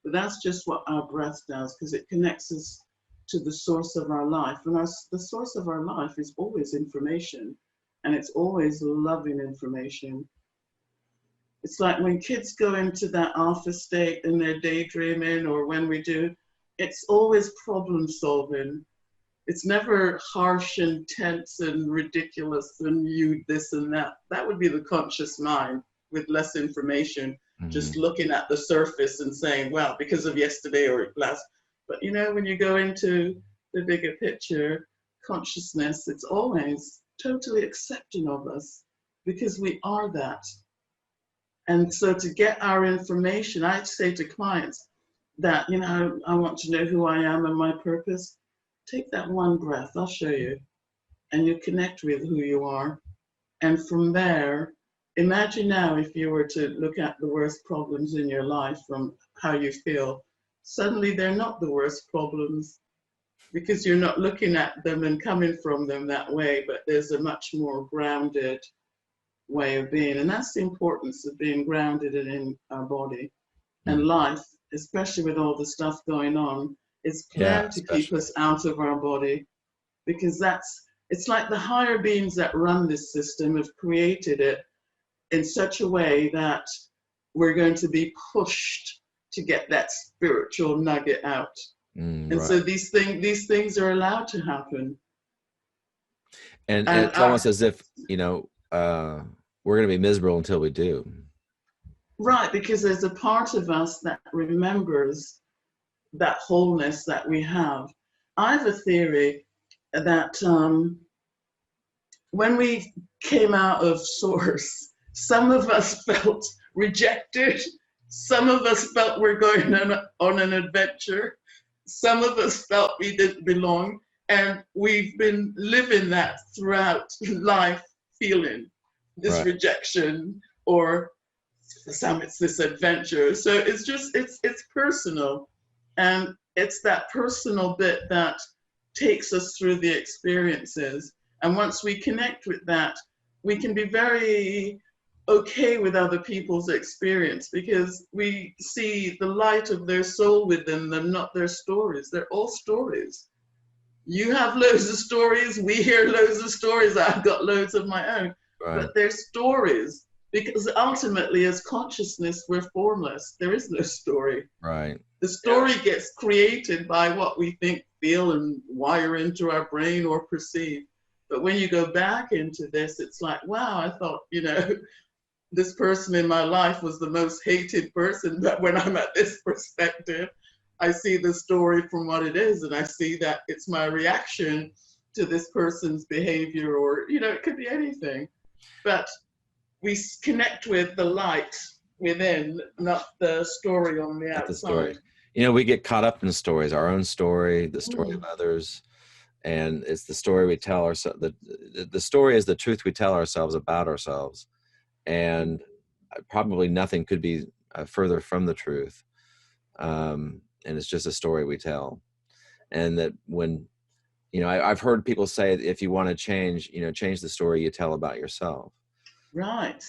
But that's just what our breath does, because it connects us to the source of our life. And the source of our life is always information, and it's always loving information. It's like when kids go into that alpha state and they're daydreaming, or when we do, it's always problem solving. It's never harsh and tense and ridiculous and you this and that. That would be the conscious mind with less information, just looking at the surface and saying, well, because of yesterday or last. But you know, when you go into the bigger picture, consciousness, it's always totally accepting of us because we are that. And so to get our information, I say to clients that, you know, I want to know who I am and my purpose. Take that one breath, I'll show you. And you connect with who you are. And from there, imagine now if you were to look at the worst problems in your life from how you feel, suddenly they're not the worst problems because you're not looking at them and coming from them that way, but there's a much more grounded way of being. And that's the importance of being grounded in our body and life, especially with all the stuff going on. It's planned to keep us out of our body because it's like the higher beings that run this system have created it in such a way that we're going to be pushed to get that spiritual nugget out. And so these things are allowed to happen. And it's almost as if, you know, we're going to be miserable until we do. Right, because there's a part of us that remembers that wholeness that we have. I have a theory that when we came out of Source, some of us felt rejected, some of us felt we're going on an adventure, some of us felt we didn't belong, and we've been living that throughout life, feeling this rejection, or for some it's this adventure. So it's personal, and it's that personal bit that takes us through the experiences. And once we connect with that, we can be very okay with other people's experience because we see the light of their soul within them, not their stories. They're all stories. You have loads of stories, we hear loads of stories, I've got loads of my own, but they're stories because ultimately as consciousness, we're formless. There is no story. Right. The story gets created by what we think, feel, and wire into our brain or perceive. But when you go back into this, it's like, wow, I thought, you know, this person in my life was the most hated person. But when I'm at this perspective, I see the story from what it is. And I see that it's my reaction to this person's behavior, or, you know, it could be anything. But we connect with the light within, not the story on the outside. The story. You know, we get caught up in stories, our own story, the story of others. And it's the story we tell ourselves. The story is the truth we tell ourselves about ourselves. And probably nothing could be further from the truth. And it's just a story we tell. And that when, you know, I've heard people say, if you want to change, you know, change the story you tell about yourself. Right.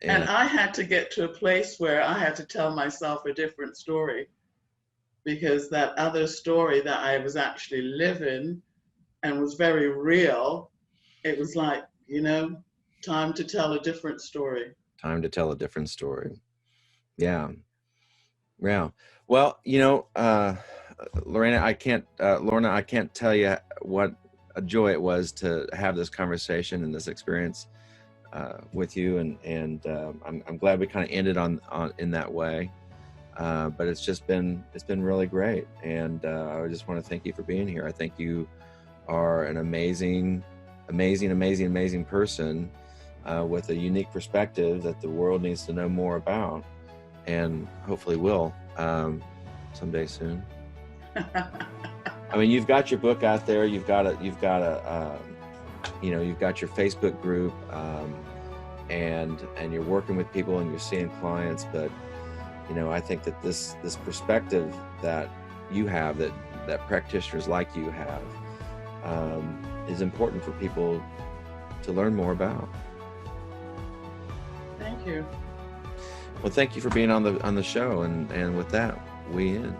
And I had to get to a place where I had to tell myself a different story, because that other story that I was actually living and was very real, it was like, you know, time to tell a different story. Time to tell a different story. Yeah. Yeah. Well, you know, Lorna, I can't tell you what a joy it was to have this conversation and this experience with you. And I'm glad we kind of ended on in that way. But it's been really great. And I just want to thank you for being here. I think you are an amazing person with a unique perspective that the world needs to know more about, and hopefully will someday soon. I mean, you've got your book out there. You've got you know, you've got your Facebook group, and you're working with people and you're seeing clients. But you know, I think that this perspective that you have, that practitioners like you have, is important for people to learn more about. Thank you. Well, thank you for being on the show, and with that, we end.